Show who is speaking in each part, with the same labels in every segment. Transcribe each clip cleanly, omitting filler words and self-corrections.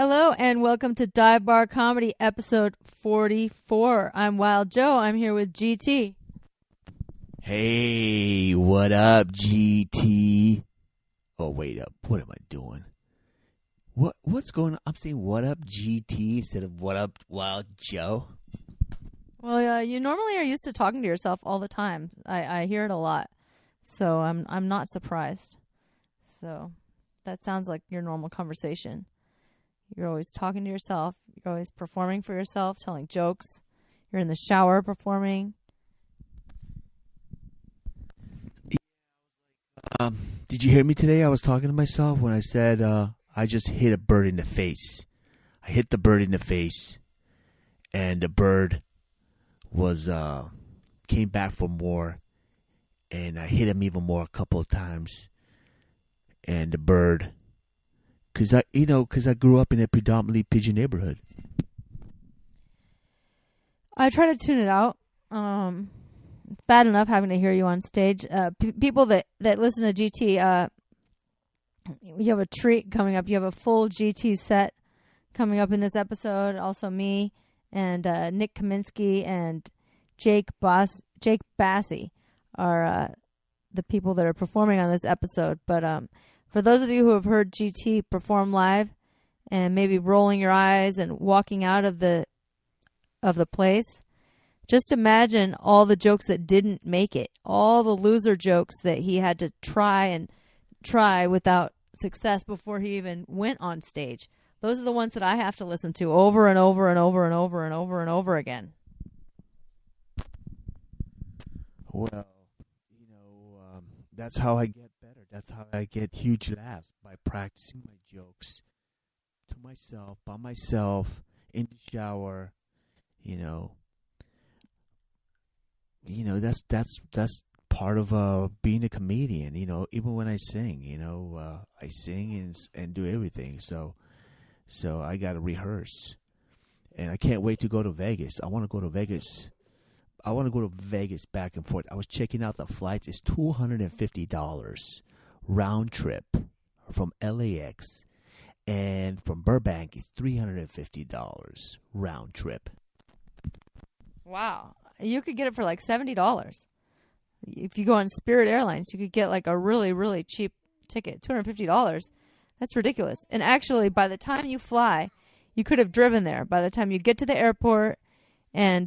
Speaker 1: Hello and welcome to Dive Bar Comedy episode 44. I'm Wild Joe. I'm here with GT.
Speaker 2: Hey, what up, GT? Oh, wait up. What am I doing? What's going on? I'm saying what up, GT, instead of what up, Wild Joe.
Speaker 1: Well, you normally are used to talking to yourself all the time. I hear it a lot, so I'm not surprised. So that sounds like your normal conversation. You're always talking to yourself. You're always performing for yourself, telling jokes. You're in the shower performing.
Speaker 2: Did you hear me today? I was talking to myself when I said I just hit a bird in the face. I hit the bird in the face, and the bird was came back for more, and I hit him even more a couple of times, and the bird. Because I grew up in a predominantly pigeon neighborhood.
Speaker 1: I try to tune it out. It's bad enough having to hear you on stage. People that listen to GT, you have a treat coming up. You have a full GT set coming up in this episode. Also me and Nick Kaminsky and Jake Bassi are the people that are performing on this episode. But for those of you who have heard GT perform live and maybe rolling your eyes and walking out of the place, just imagine all the jokes that didn't make it, all the loser jokes that he had to try without success before he even went on stage. Those are the ones that I have to listen to over and over and over and over and over and over again.
Speaker 2: Well, that's how I get better. That's how I get huge laughs, by practicing my jokes to myself, by myself, in the shower. That's part of being a comedian. Even when I sing, I sing and do everything. So I got to rehearse, and I can't wait to go to Vegas. I want to go to Vegas. Back and forth. I was checking out the flights. It's $250 round trip from LAX, and from Burbank it's $350 round trip.
Speaker 1: Wow. You could get it for like $70. If you go on Spirit Airlines, you could get like a really, really cheap ticket. $250. That's ridiculous. And actually, by the time you fly, you could have driven there. By the time you get to the airport and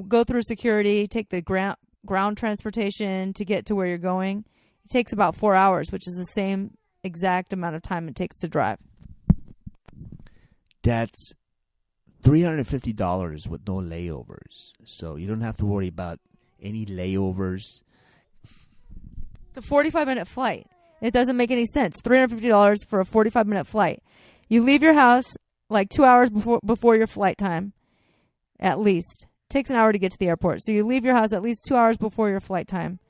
Speaker 1: go through security, take the ground transportation to get to where you're going, it takes about 4 hours, which is the same exact amount of time it takes to drive.
Speaker 2: That's $350 with no layovers, so you don't have to worry about any layovers.
Speaker 1: It's a 45-minute flight. It doesn't make any sense. $350 for a 45-minute flight. You leave your house like 2 hours before your flight time, at least. It takes an hour to get to the airport, so you leave your house at least 2 hours before your flight time.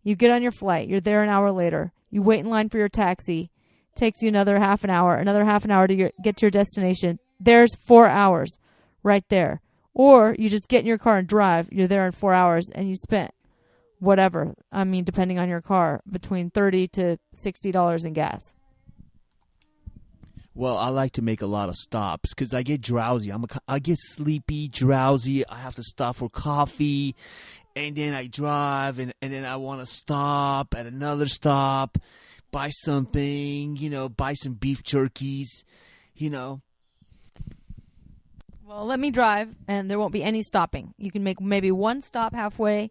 Speaker 1: You get on your flight. You're there an hour later. You wait in line for your taxi. It takes you another half an hour to get to your destination. There's 4 hours right there. Or you just get in your car and drive. You're there in 4 hours, and you spent whatever, depending on your car, between $30 to $60 in gas.
Speaker 2: Well, I like to make a lot of stops because I get drowsy. I get sleepy, drowsy. I have to stop for coffee, and then I drive, and then I want to stop at another stop, buy something, buy some beef jerkies,
Speaker 1: Well, let me drive, and there won't be any stopping. You can make maybe one stop halfway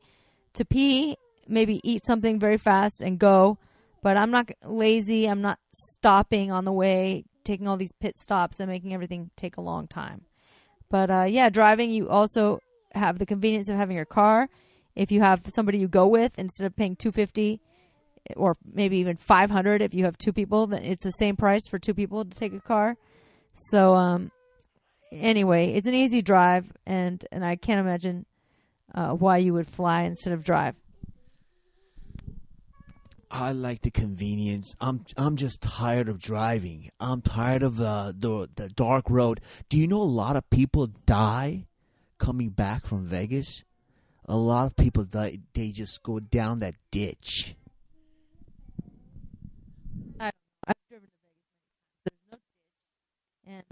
Speaker 1: to pee, maybe eat something very fast and go. But I'm not lazy. I'm not stopping on the way, taking all these pit stops and making everything take a long time. But driving, you also have the convenience of having your car. If you have somebody you go with, instead of paying $250 or maybe even $500 if you have two people, then it's the same price for two people to take a car. So anyway, it's an easy drive, and I can't imagine why you would fly instead of drive.
Speaker 2: I like the convenience. I'm just tired of driving. I'm tired of the dark road. Do you know a lot of people die coming back from Vegas? A lot of people die. They just go down that ditch.
Speaker 1: I've driven to Vegas.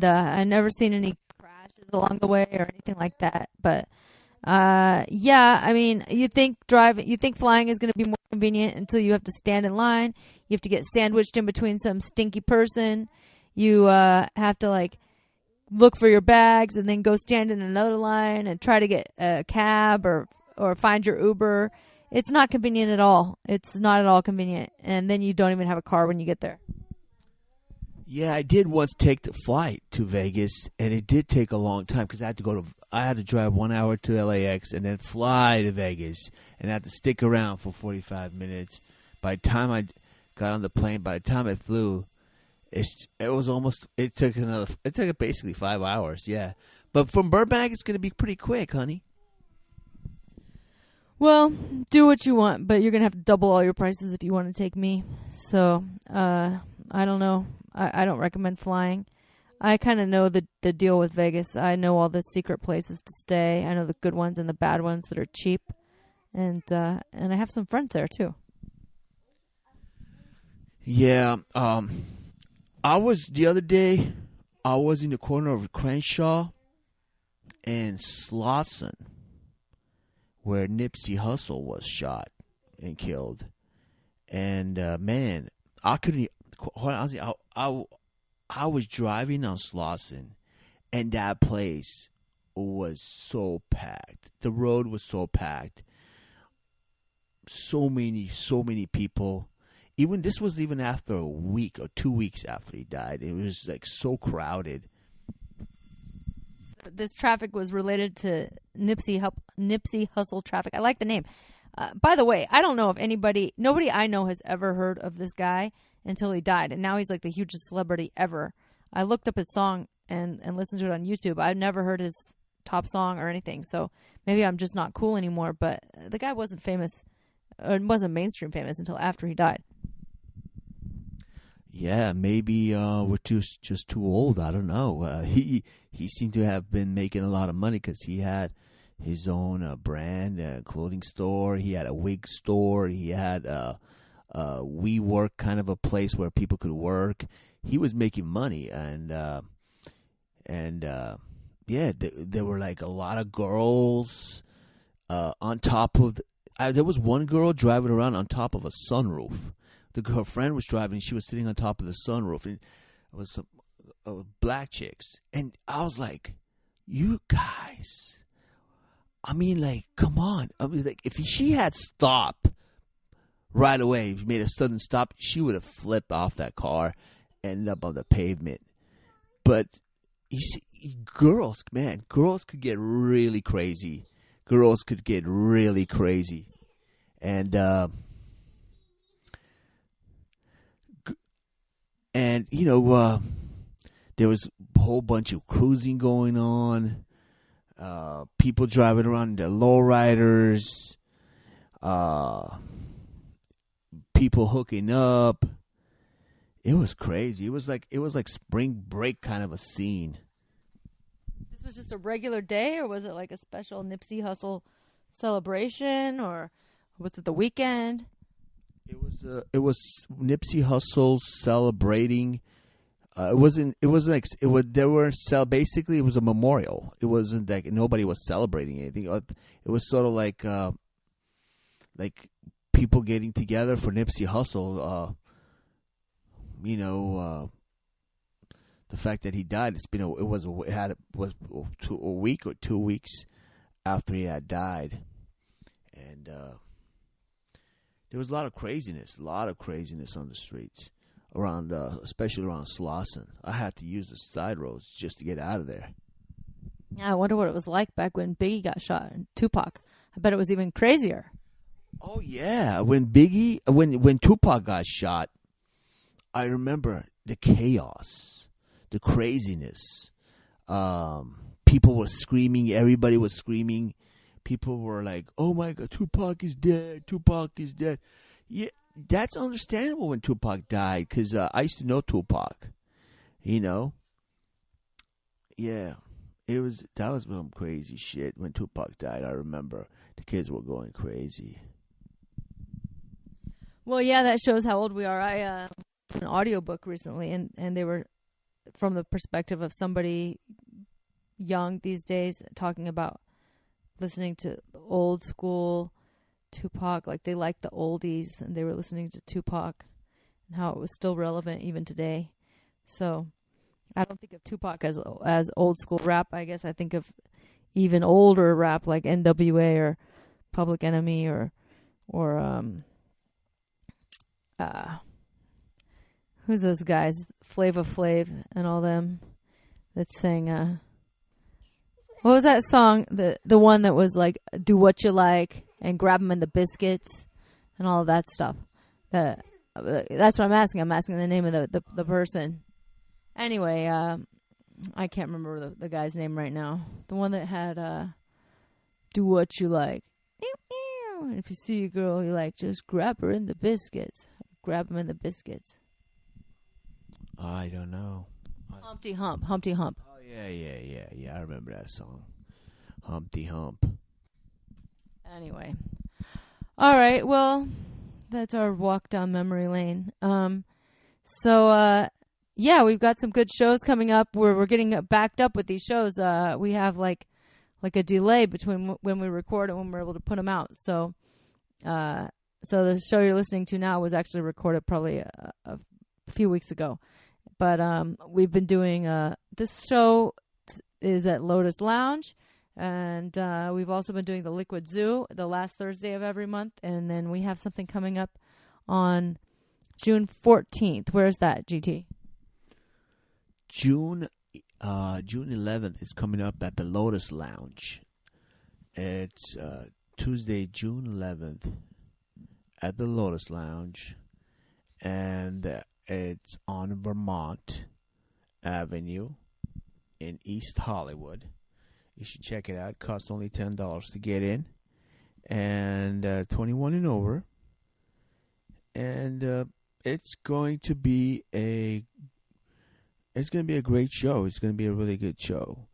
Speaker 1: I never seen any crashes along the way or anything like that. But yeah, I mean, you think flying is going to be more convenient until you have to stand in line. You have to get sandwiched in between some stinky person. You have to like look for your bags and then go stand in another line and try to get a cab or find your Uber. It's not convenient at all. It's not at all convenient. And then you don't even have a car when you get there.
Speaker 2: Yeah, I did once take the flight to Vegas, and it did take a long time because I had to drive 1 hour to LAX and then fly to Vegas, and I had to stick around for 45 minutes. By the time I got on the plane, by the time I flew, it took basically 5 hours. Yeah, but from Burbank, it's going to be pretty quick, honey.
Speaker 1: Well, do what you want, but you're going to have to double all your prices if you want to take me. So, I don't know. I don't recommend flying. I kind of know the deal with Vegas. I know all the secret places to stay. I know the good ones and the bad ones that are cheap. And I have some friends there, too.
Speaker 2: Yeah. The other day, I was in the corner of Crenshaw and Slauson, where Nipsey Hussle was shot and killed. And, man, I couldn't... Honestly, I was driving on Slauson, and that place was so packed. The road was so packed. So many people. This was even after a week or 2 weeks after he died. It was like so crowded.
Speaker 1: This traffic was related to Nipsey Hussle traffic. I like the name. By the way, I don't know if nobody I know has ever heard of this guy until he died. And now he's like the hugest celebrity ever. I looked up his song and listened to it on YouTube. I've never heard his top song or anything. So maybe I'm just not cool anymore. But the guy wasn't famous, or wasn't mainstream famous until after he died.
Speaker 2: Yeah, maybe we're just too old. I don't know. He seemed to have been making a lot of money because he had his own brand, clothing store. He had a wig store. He had WeWork, kind of a place where people could work. He was making money, and yeah, there were like a lot of girls on top of. There was one girl driving around on top of a sunroof. Her friend was driving. She was sitting on top of the sunroof, and it was some black chicks. And I was like, "You guys." I mean, like, come on. I mean, like, if she had stopped right away, made a sudden stop, she would have flipped off that car and ended up on the pavement. But you see, girls could get really crazy. And you know, there was a whole bunch of cruising going on. People driving around in their lowriders, people hooking up. It was crazy. It was like spring break kind of a scene.
Speaker 1: This was just a regular day, or was it like a special Nipsey Hussle celebration, or was it the weekend?
Speaker 2: It was Nipsey Hussle celebrating. Basically, it was a memorial. It wasn't like nobody was celebrating anything. It was sort of like people getting together for Nipsey Hussle. The fact that he died. It was a week or 2 weeks after he had died, and there was a lot of craziness on the streets. Around, especially around Slauson. I had to use the side roads just to get out of there.
Speaker 1: Yeah, I wonder what it was like back when Biggie got shot and Tupac. I bet it was even crazier.
Speaker 2: Oh yeah, when Tupac got shot, I remember the chaos, the craziness. People were screaming. Everybody was screaming. People were like, "Oh my God, Tupac is dead! Tupac is dead!" Yeah. That's understandable when Tupac died, because I used to know Tupac, Yeah, that was some crazy shit when Tupac died. I remember the kids were going crazy.
Speaker 1: Well, yeah, that shows how old we are. I an audiobook recently, and they were from the perspective of somebody young these days, talking about listening to old school Tupac, like they liked the oldies and they were listening to Tupac and how it was still relevant even today. So I don't think of Tupac as old school rap. I guess I think of even older rap like NWA or Public Enemy or who's those guys? Flava Flav and all them that sang what was that song? The one that was like Do What You Like and Grab 'Em in the Biscuits and all of that stuff. That's what I'm asking. I'm asking the name of the person. Anyway, I can't remember the guy's name right now. The one that had Do What You Like. If you see a girl you like, just grab her in the biscuits. Grab 'em in the biscuits.
Speaker 2: I don't know.
Speaker 1: Humpty Hump. Humpty Hump.
Speaker 2: Oh, yeah. I remember that song. Humpty Hump.
Speaker 1: Anyway. All right. Well, that's our walk down memory lane. Yeah, we've got some good shows coming up. We're getting backed up with these shows. We have like a delay between when we record and when we're able to put them out. So the show you're listening to now was actually recorded probably a few weeks ago. But we've been doing this show is at Lotus Lounge, and we've also been doing the Liquid Zoo the last Thursday of every month, and then we have something coming up on June 14th. Where's that, GT?
Speaker 2: June 11th is coming up at the Lotus Lounge. It's Tuesday, June 11th at the Lotus Lounge, and it's on Vermont Avenue in East Hollywood. You should check it out. It costs only $10 to get in, and 21 and over. And it's going to be a great show. It's going to be a really good show.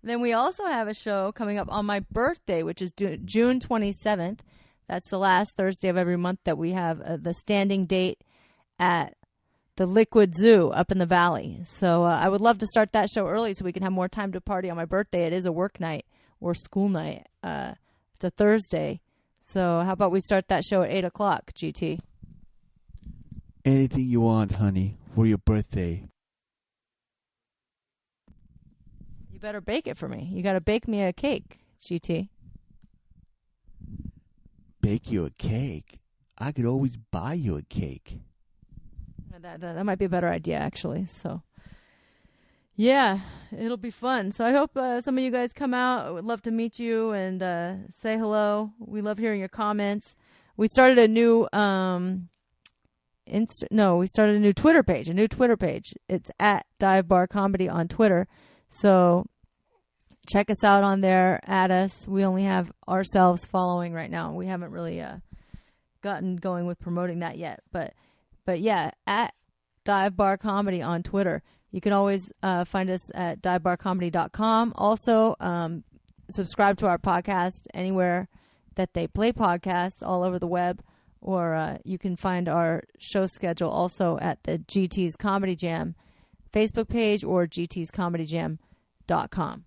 Speaker 1: Then we also have a show coming up on my birthday, which is June 27th. That's the last Thursday of every month that we have the standing date at the Liquid Zoo up in the valley. So I would love to start that show early so we can have more time to party on my birthday. It is a work night or school night. It's a Thursday. So how about we start that show at 8 o'clock, GT?
Speaker 2: Anything you want, honey, for your birthday.
Speaker 1: You better bake it for me. You got to bake me a cake, GT.
Speaker 2: Bake you a cake? I could always buy you a cake.
Speaker 1: That might be a better idea, actually. So, yeah, it'll be fun. So I hope some of you guys come out. I would love to meet you and say hello. We love hearing your comments. We started a new we started a new Twitter page. It's at Dive Bar Comedy on Twitter. So check us out on there. Add us. We only have ourselves following right now. We haven't really gotten going with promoting that yet. But yeah, at Dive Bar Comedy on Twitter. You can always find us at divebarcomedy.com. Also, subscribe to our podcast anywhere that they play podcasts all over the web. Or you can find our show schedule also at the GT's Comedy Jam Facebook page or gtscomedyjam.com.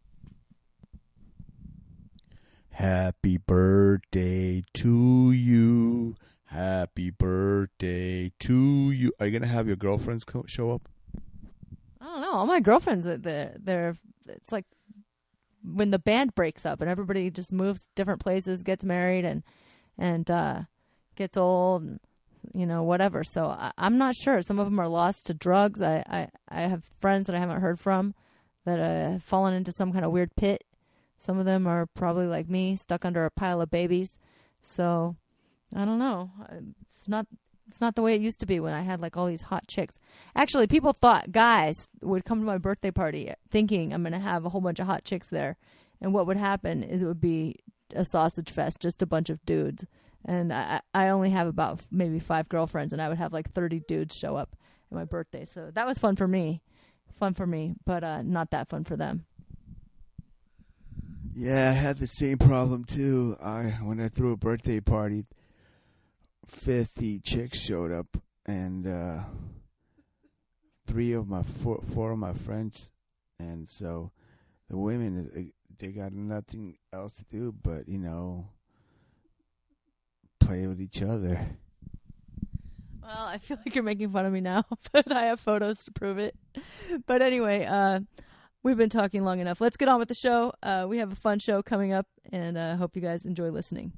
Speaker 2: Happy birthday to you. Happy birthday to you. Are you going to have your girlfriends show up?
Speaker 1: I don't know. All my girlfriends, they're it's like when the band breaks up and everybody just moves different places, gets married and gets old and, whatever. So I'm not sure. Some of them are lost to drugs. I have friends that I haven't heard from that have fallen into some kind of weird pit. Some of them are probably like me, stuck under a pile of babies. So I don't know. It's not the way it used to be when I had like all these hot chicks. Actually, people thought guys would come to my birthday party thinking I'm going to have a whole bunch of hot chicks there. And what would happen is it would be a sausage fest, just a bunch of dudes. And I only have about maybe 5 girlfriends, and I would have like 30 dudes show up at my birthday. So that was fun for me, but not that fun for them.
Speaker 2: Yeah, I had the same problem too. When I threw a birthday party, 50 chicks showed up, and
Speaker 3: four of my friends, and so the women, they got nothing else to do but, play with each other.
Speaker 1: Well, I feel like you're making fun of me now, but I have photos to prove it. But anyway, we've been talking long enough. Let's get on with the show. We have a fun show coming up, and I hope you guys enjoy listening.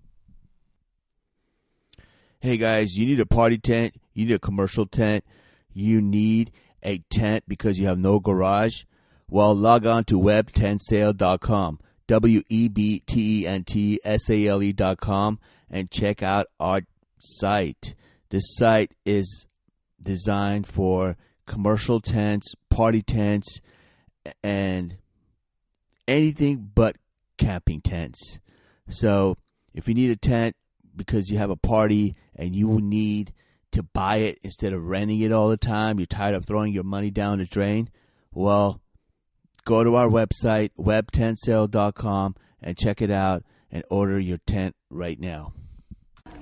Speaker 2: Hey guys, you need a party tent, you need a commercial tent, you need a tent because you have no garage? Well, log on to webtentsale.com, webtentsale.com, and check out our site. This site is designed for commercial tents, party tents, and anything but camping tents. So if you need a tent because you have a party and you will need to buy it instead of renting it all the time, you're tired of throwing your money down the drain, well, go to our website, webtentsale.com, and check it out and order your tent right now.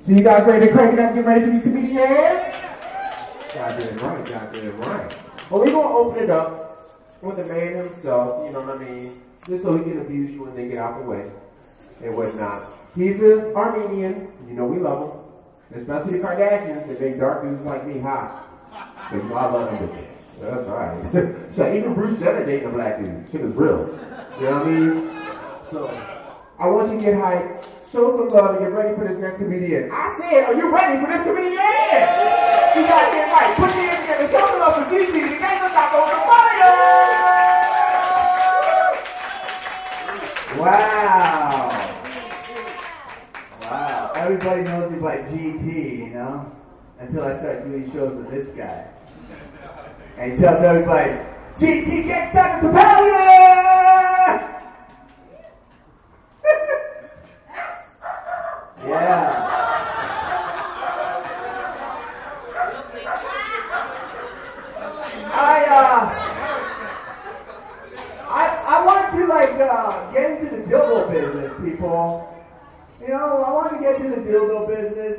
Speaker 4: So you guys ready to crank it up, get ready for these comedians? Y'all did it right, Well, we're going to open it up with the man himself, you know what I mean? Just so he can abuse you when they get out the way and whatnot. He's an Armenian, we love him. Especially the Kardashians, they make dark dudes like me hot. So I love them bitches. That's right. So even Bruce Jenner dating a black dude. Shit is real. You know what I mean? So I want you to get hyped, show some love, and get ready for this next comedian. I said, are you ready for this comedian? You gotta get hyped. Put your hands together. Show some love for GT. The gang is not going to fire. Wow. Everybody knows me by GT, until I start doing shows with this guy. And he tells everybody, GT gets stuck in Italia! Yeah. I want to get into the dildo business, people. I want to get into the dildo business,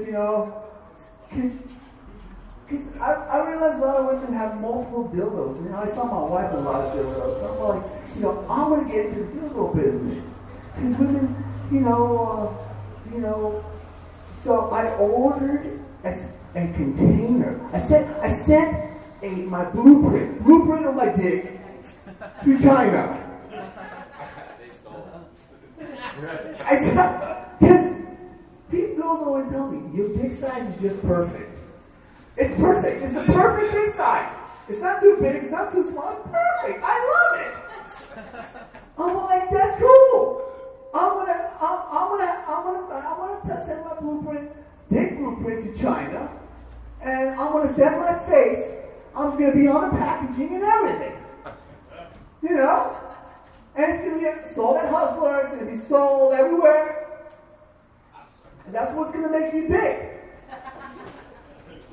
Speaker 4: because I realize a lot of women have multiple dildos. I saw my wife with a lot of dildos. So I'm like, I want to get into the dildo business. Because women, so I ordered a container. I sent my blueprint of my dick to China. Because girls always tell me, your dick size is just perfect. It's perfect. It's the perfect dick size. It's not too big. It's not too small. It's perfect. I love it. I'm like, that's cool. I'm gonna send my dick blueprint to China, and I'm gonna send my face. I'm just gonna be on the packaging and everything. And it's going to be sold at Hustler, it's going to be sold everywhere. And that's what's going to make me big.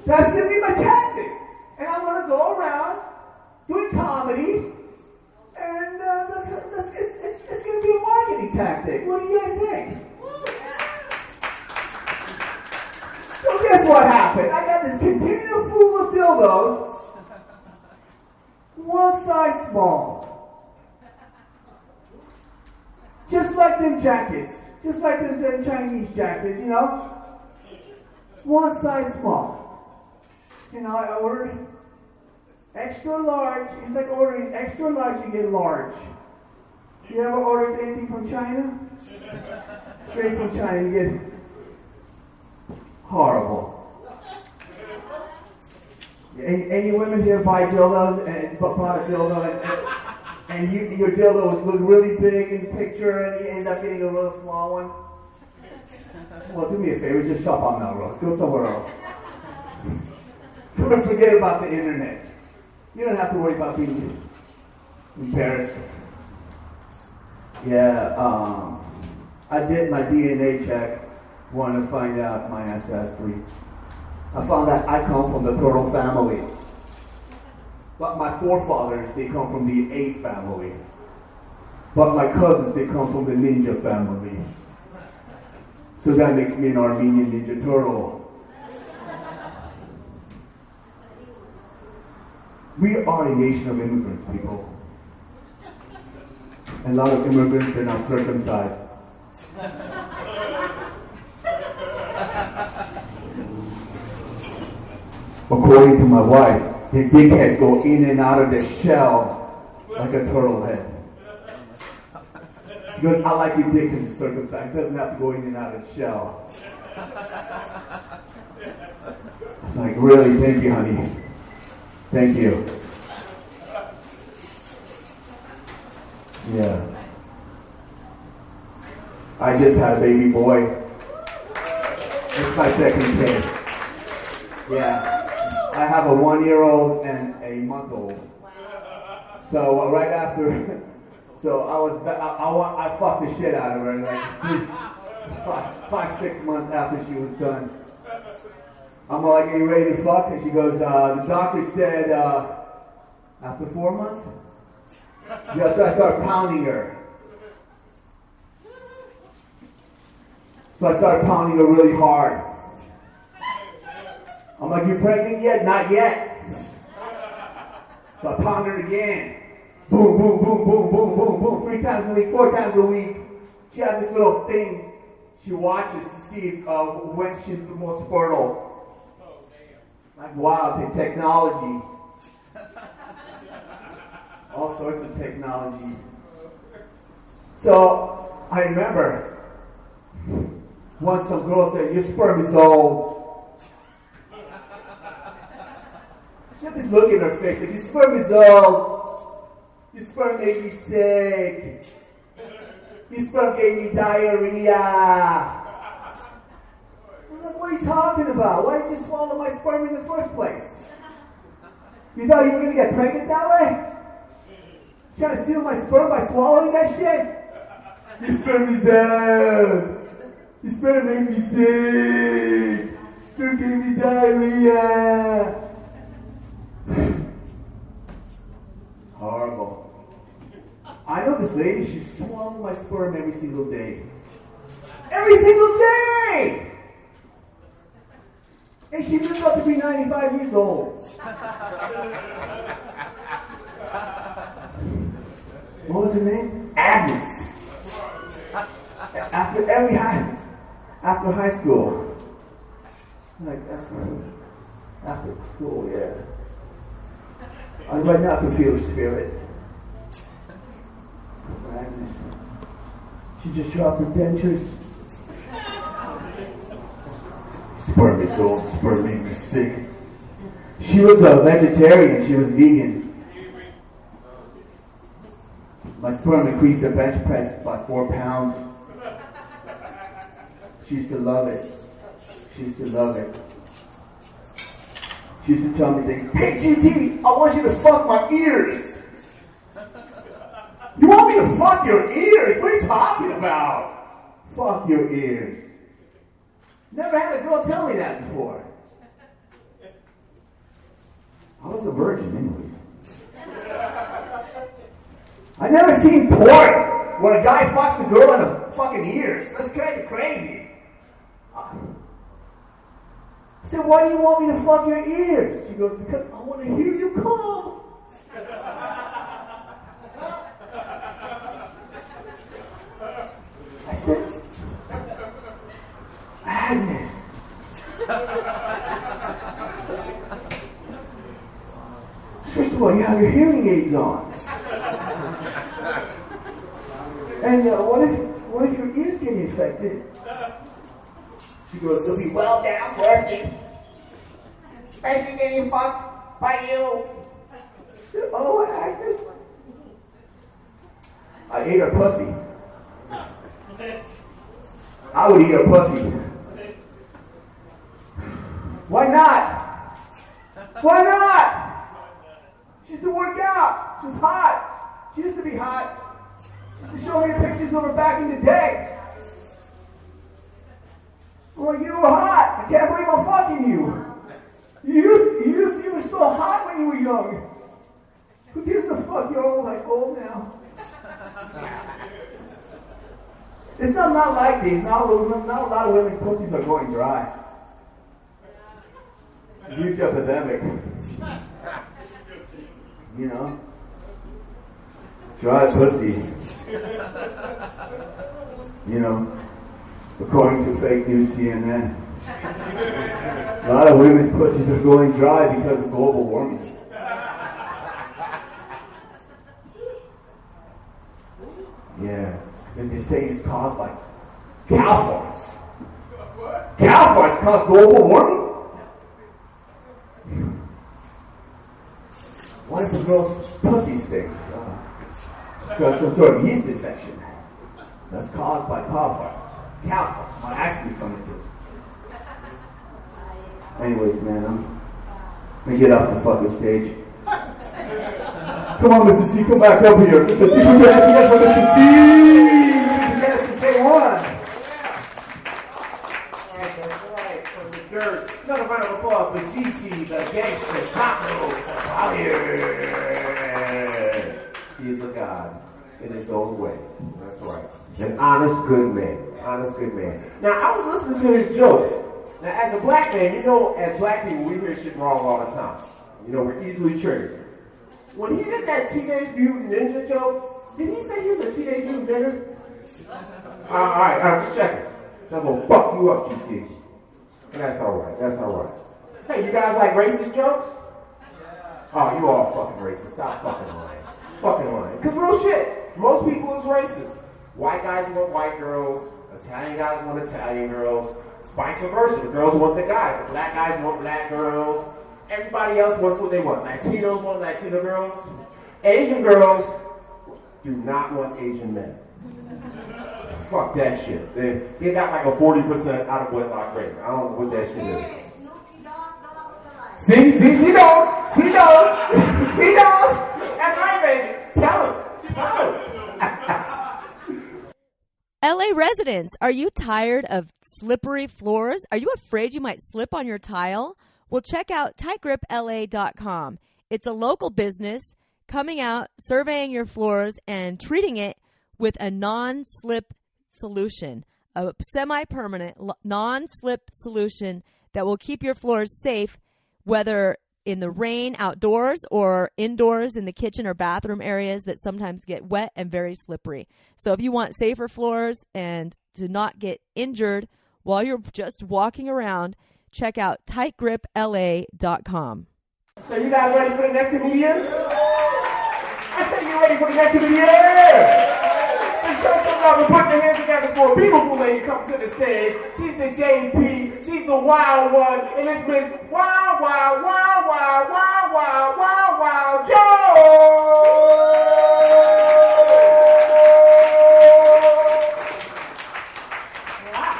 Speaker 4: That's going to be my tactic. And I'm going to go around doing comedy, and it's going to be a marketing tactic. What do you guys think? So guess what happened? I got this container full of dildos, one size small. Just like them jackets. Just like them Chinese jackets, One size small. I ordered extra large. It's like ordering extra large, you get large. You ever ordered anything from China? Straight from China, you get horrible. Any women here buy dildos and bought a dildo and your dildo look really big in the picture and you end up getting a real small one? Well, do me a favor, just shop on Melrose. Go somewhere else. Forget about the internet. You don't have to worry about being embarrassed. Yeah, I did my DNA check. Wanted to find out my ancestry. I found that I come from the turtle family. But my forefathers, they come from the ape family. But my cousins, they come from the ninja family. So that makes me an Armenian Ninja Turtle. We are a nation of immigrants, people. And a lot of immigrants are now circumcised. According to my wife, the dickheads go in and out of their shell like a turtle head. She goes, I like your dick because it's circumcised. It doesn't have to go in and out of its shell. It's like, really? Thank you, honey. Thank you. Yeah. I just had a baby boy. It's my second kid. Yeah. I have a 1-year-old and a month-old. So right after, I fucked the shit out of her like 5-6 months after she was done. I'm like, are you ready to fuck? And she goes, the doctor said after 4 months. Yeah, so I started pounding her. So I started pounding her really hard. I'm like, you pregnant yet? Not yet. So I pound her again. Boom, boom, boom, boom, boom, boom, boom. 3 times a week, 4 times a week. She has this little thing she watches to see when she's the most fertile. Like, wow, the technology. All sorts of technology. So I remember once some girl said, your sperm is old. She had this look in her face, like, your sperm is old. Your sperm made me sick. Your sperm gave me diarrhea. I'm like, what are you talking about? Why did you swallow my sperm in the first place? You thought you were going to get pregnant that way? Trying to steal my sperm by swallowing that shit? Your sperm is old. Your sperm made me sick. Sperm gave me diarrhea. Horrible. I know this lady, she's swallowing my sperm every single day. Every single day! And she lives up to be 95 years old. What was her name? Agnes. After high school. Like after school, yeah. I'd like not to feel the spirit. Agnes. She just dropped her dentures. Sperm is old. Sperm made me sick. She was a vegetarian. She was vegan. My sperm increased the bench press by 4 pounds. She used to love it. She used to love it. She used to tell me things. Hey, GT, I want you to fuck my ears. You want me to fuck your ears? What are you talking about? Fuck your ears. Never had a girl tell me that before. I was a virgin anyways. I never seen porn where a guy fucks a girl in the fucking ears. That's kind of crazy. I said, why do you want me to fuck your ears? She goes, because I want to hear you call. I said, Agnes. First of all, you have your hearing aids on. And what if your ears get infected? She goes, it'll be well down working. Especially getting fucked by you. I said, oh, Agnes. I ate her pussy. I would eat her pussy. Why not? Why not? She used to work out. She was hot. She used to be hot. She used to show me pictures of her back in the day. I'm like, you were hot. I can't believe I'm fucking you. You were so hot when you were young. Who gives a fuck? You're all like old now. It's not like these. Not a lot of women's pussies are going dry. Huge epidemic. You know? Dry pussy. You know, according to fake news CNN. A lot of women's pussies are going dry because of global warming. Yeah, and they say it's caused by cow farts. Cow farts cause global warming? What if the girl's pussy stinks? Got some sort of yeast infection. That's caused by cow farts. Cow farts. My accent's coming through. Anyways, man, I'm gonna get off the fucking stage. Come on, Mr. C, come back up here. Mr. C, put your hands together for Mr. C! Yes, say one. That's right, from the dirt. Another round of applause for GT, the gangster, tacos, fire. He's a god in his own way. That's right. An honest, good man. Honest, good man. Now, I was listening to his jokes. Now, as a black man, you know, as black people, we hear shit wrong all the time. You know, we're easily triggered. When he did that Teenage Mutant Ninja joke, did he say he was a Teenage Mutant Ninja? All right, just checking. I'm going to fuck you up, GT. And that's all right, that's all right. Hey, you guys like racist jokes? Oh, you all fucking racist. Stop fucking lying. Fucking lying. Because real shit, most people is racist. White guys want white girls. Italian guys want Italian girls. Vice versa. The girls want the guys. The black guys want black girls. Everybody else wants what they want. Latinos want Latino girls. Asian girls do not want Asian men. Fuck that shit. They got like a 40% out of wedlock rate. I don't know what that shit is. See, she knows. She knows. She knows. That's right, baby. Tell her. Tell her.
Speaker 1: LA residents, are you tired of slippery floors? Are you afraid you might slip on your tile? Well, check out tightgripla.com. It's a local business coming out, surveying your floors, and treating it with a non-slip solution, a semi-permanent non-slip solution that will keep your floors safe, whether in the rain outdoors or indoors in the kitchen or bathroom areas that sometimes get wet and very slippery. So if you want safer floors and to not get injured while you're just walking around, check out tightgripla.com.
Speaker 4: So you guys ready for the next comedian? I said you ready for the next comedian? Let's show some love and put your hands together for a beautiful lady come to the stage. She's the JP, she's the wild one, and it's Miss Wild, Wild, Wild, Wild, Wild, Wild, Wild, Wild Joe!
Speaker 1: Wow.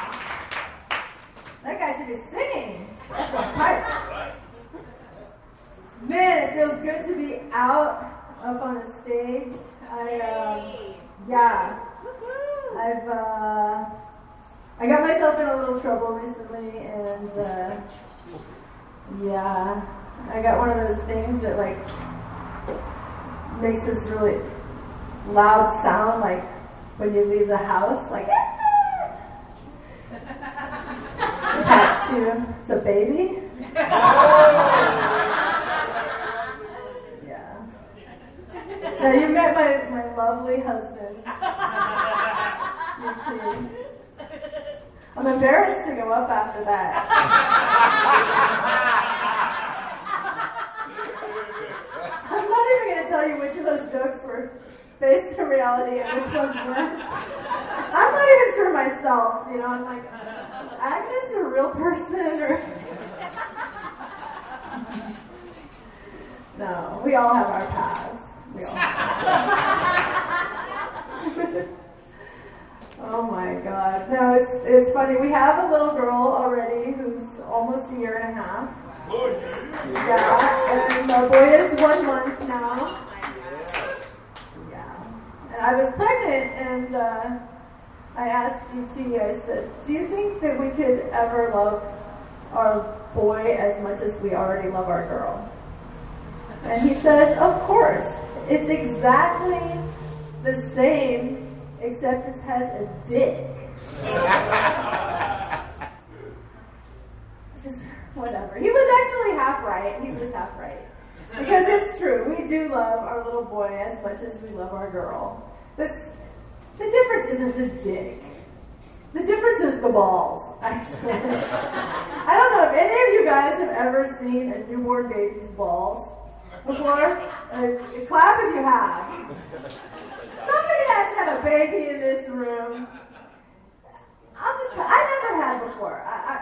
Speaker 1: That guy should be singing. That's a pipe. Man, it feels good to be out up on a stage. I got myself in a little trouble recently, and I got one of those things that like makes this really loud sound, like when you leave the house, like attached to the baby. Yeah. Now you met my lovely husband. You too. I'm embarrassed to go up after that. I'm not even going to tell you which of those jokes were based in reality and which ones weren't. I'm not even sure myself, you know. I'm like, is Agnes a real person? Or no, we all have our paths. We all have. Oh my God. No, it's funny. We have a little girl already who's almost a year and a half. Yeah, and our boy is 1 month now. Yeah. And I was pregnant, and I asked GT, I said, do you think that we could ever love our boy as much as we already love our girl? And he said, of course. It's exactly the same, except it has a dick. Just whatever. He was actually half right. He was half right.
Speaker 5: Because it's true. We do love our little boy as much as we love our girl. But the difference isn't the dick. The difference is the balls, actually. I don't know if any of you guys have ever seen a newborn baby's balls before. Clap if you have. Somebody has to have a baby in this room. I never had before.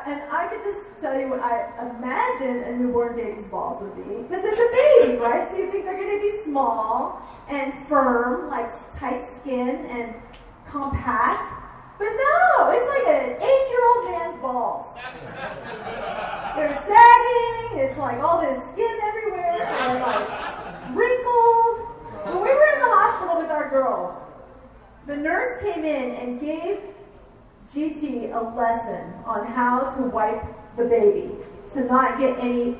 Speaker 5: And I could just tell you what I imagine a newborn baby's balls would be. Because it's a baby, right? So you think they're going to be small and firm, like tight skin and compact. But no, it's like an 8-year-old man's balls. They're sagging, it's like all this skin everywhere, they're like wrinkled. When we were in the hospital with our girl, the nurse came in and gave GT a lesson on how to wipe the baby. To not get any,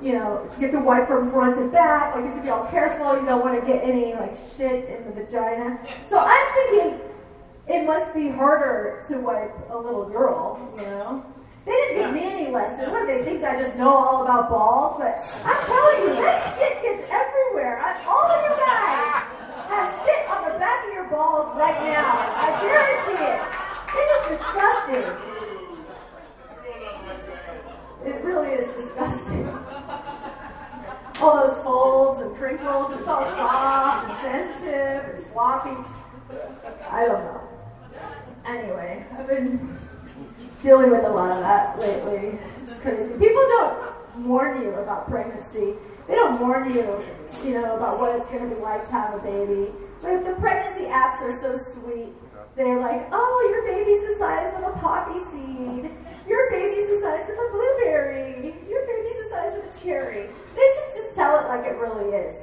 Speaker 5: you have to wipe from front to back, like you have to be all careful, you don't want to get any like shit in the vagina. So I'm thinking, it must be harder to wipe a little girl, They didn't give me any lesson. What do they think? I just know all about balls? But I'm telling you, that shit gets everywhere. All of you guys have shit on the back of your balls right now. I guarantee it. It is disgusting. It really is disgusting. All those folds and crinkles, it's all soft and sensitive and floppy. I don't know. Anyway, I've been dealing with a lot of that lately. It's crazy. People don't warn you about pregnancy. They don't warn you, about what it's going to be like to have a baby. But the pregnancy apps are so sweet. They're like, oh, your baby's the size of a poppy seed. Your baby's the size of a blueberry. Your baby's the size of a cherry. They should just tell it like it really is,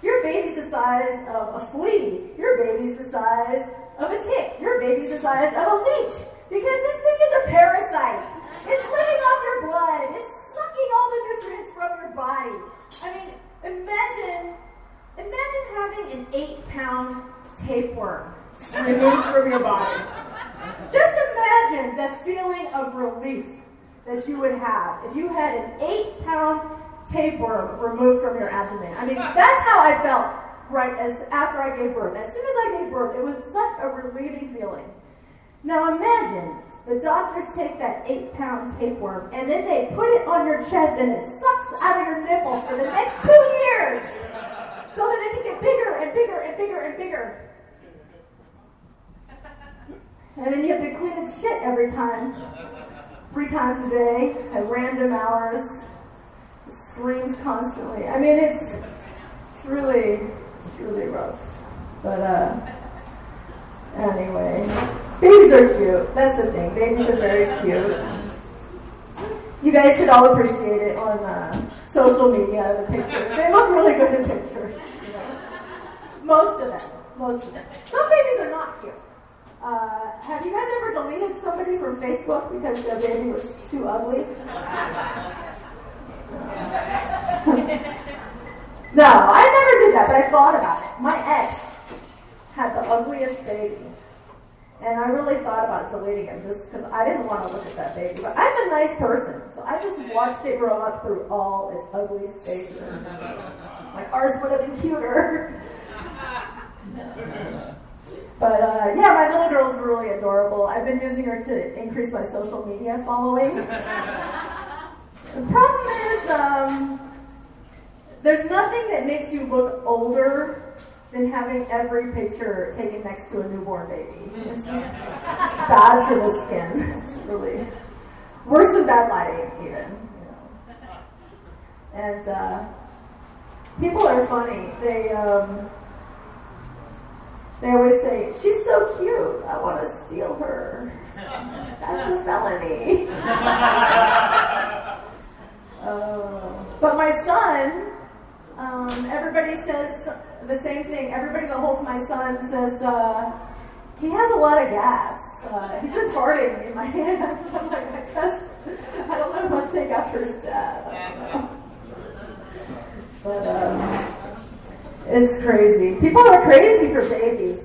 Speaker 5: Your baby's the size of a flea. Your baby's the size of a tick. Your baby's the size of a leech. Because this thing is a parasite. It's living off your blood. It's sucking all the nutrients from your body. I mean, imagine having an 8-pound tapeworm removed from your body. Just imagine the feeling of relief that you would have if you had an 8-pound tapeworm removed from your abdomen. I mean, that's how I felt after I gave birth. As soon as I gave birth, it was such a relieving feeling. Now imagine the doctors take that 8-pound tapeworm and then they put it on your chest and it sucks out of your nipple for the next 2 years so that it can get bigger and bigger and bigger and bigger. And then you have to clean its shit every time, 3 times a day, at random hours. It screams constantly. I mean, it's really rough. But anyway, babies are cute. That's the thing. Babies are very cute. You guys should all appreciate it on social media, the pictures. They look really good in pictures. Most of them. Some babies are not cute. Have you guys ever deleted somebody from Facebook because their baby was too ugly? No, I never did that, but I thought about it. My ex had the ugliest baby, and I really thought about deleting him just because I didn't want to look at that baby. But I'm a nice person, so I just watched it grow up through all its ugly stages. Like, ours would have been cuter. But yeah, my little girl's really adorable. I've been using her to increase my social media following. The problem is, there's nothing that makes you look older than having every picture taken next to a newborn baby. It's just bad for the skin. It's really worse than bad lighting, even. And people are funny. They always say, she's so cute, I want to steal her. That's a felony. But my son, everybody says the same thing. Everybody that holds my son says, he has a lot of gas. He's been farting in my hands. I'm like, I guess, I don't know what to take after his dad. I don't know. But, it's crazy. People are crazy for babies.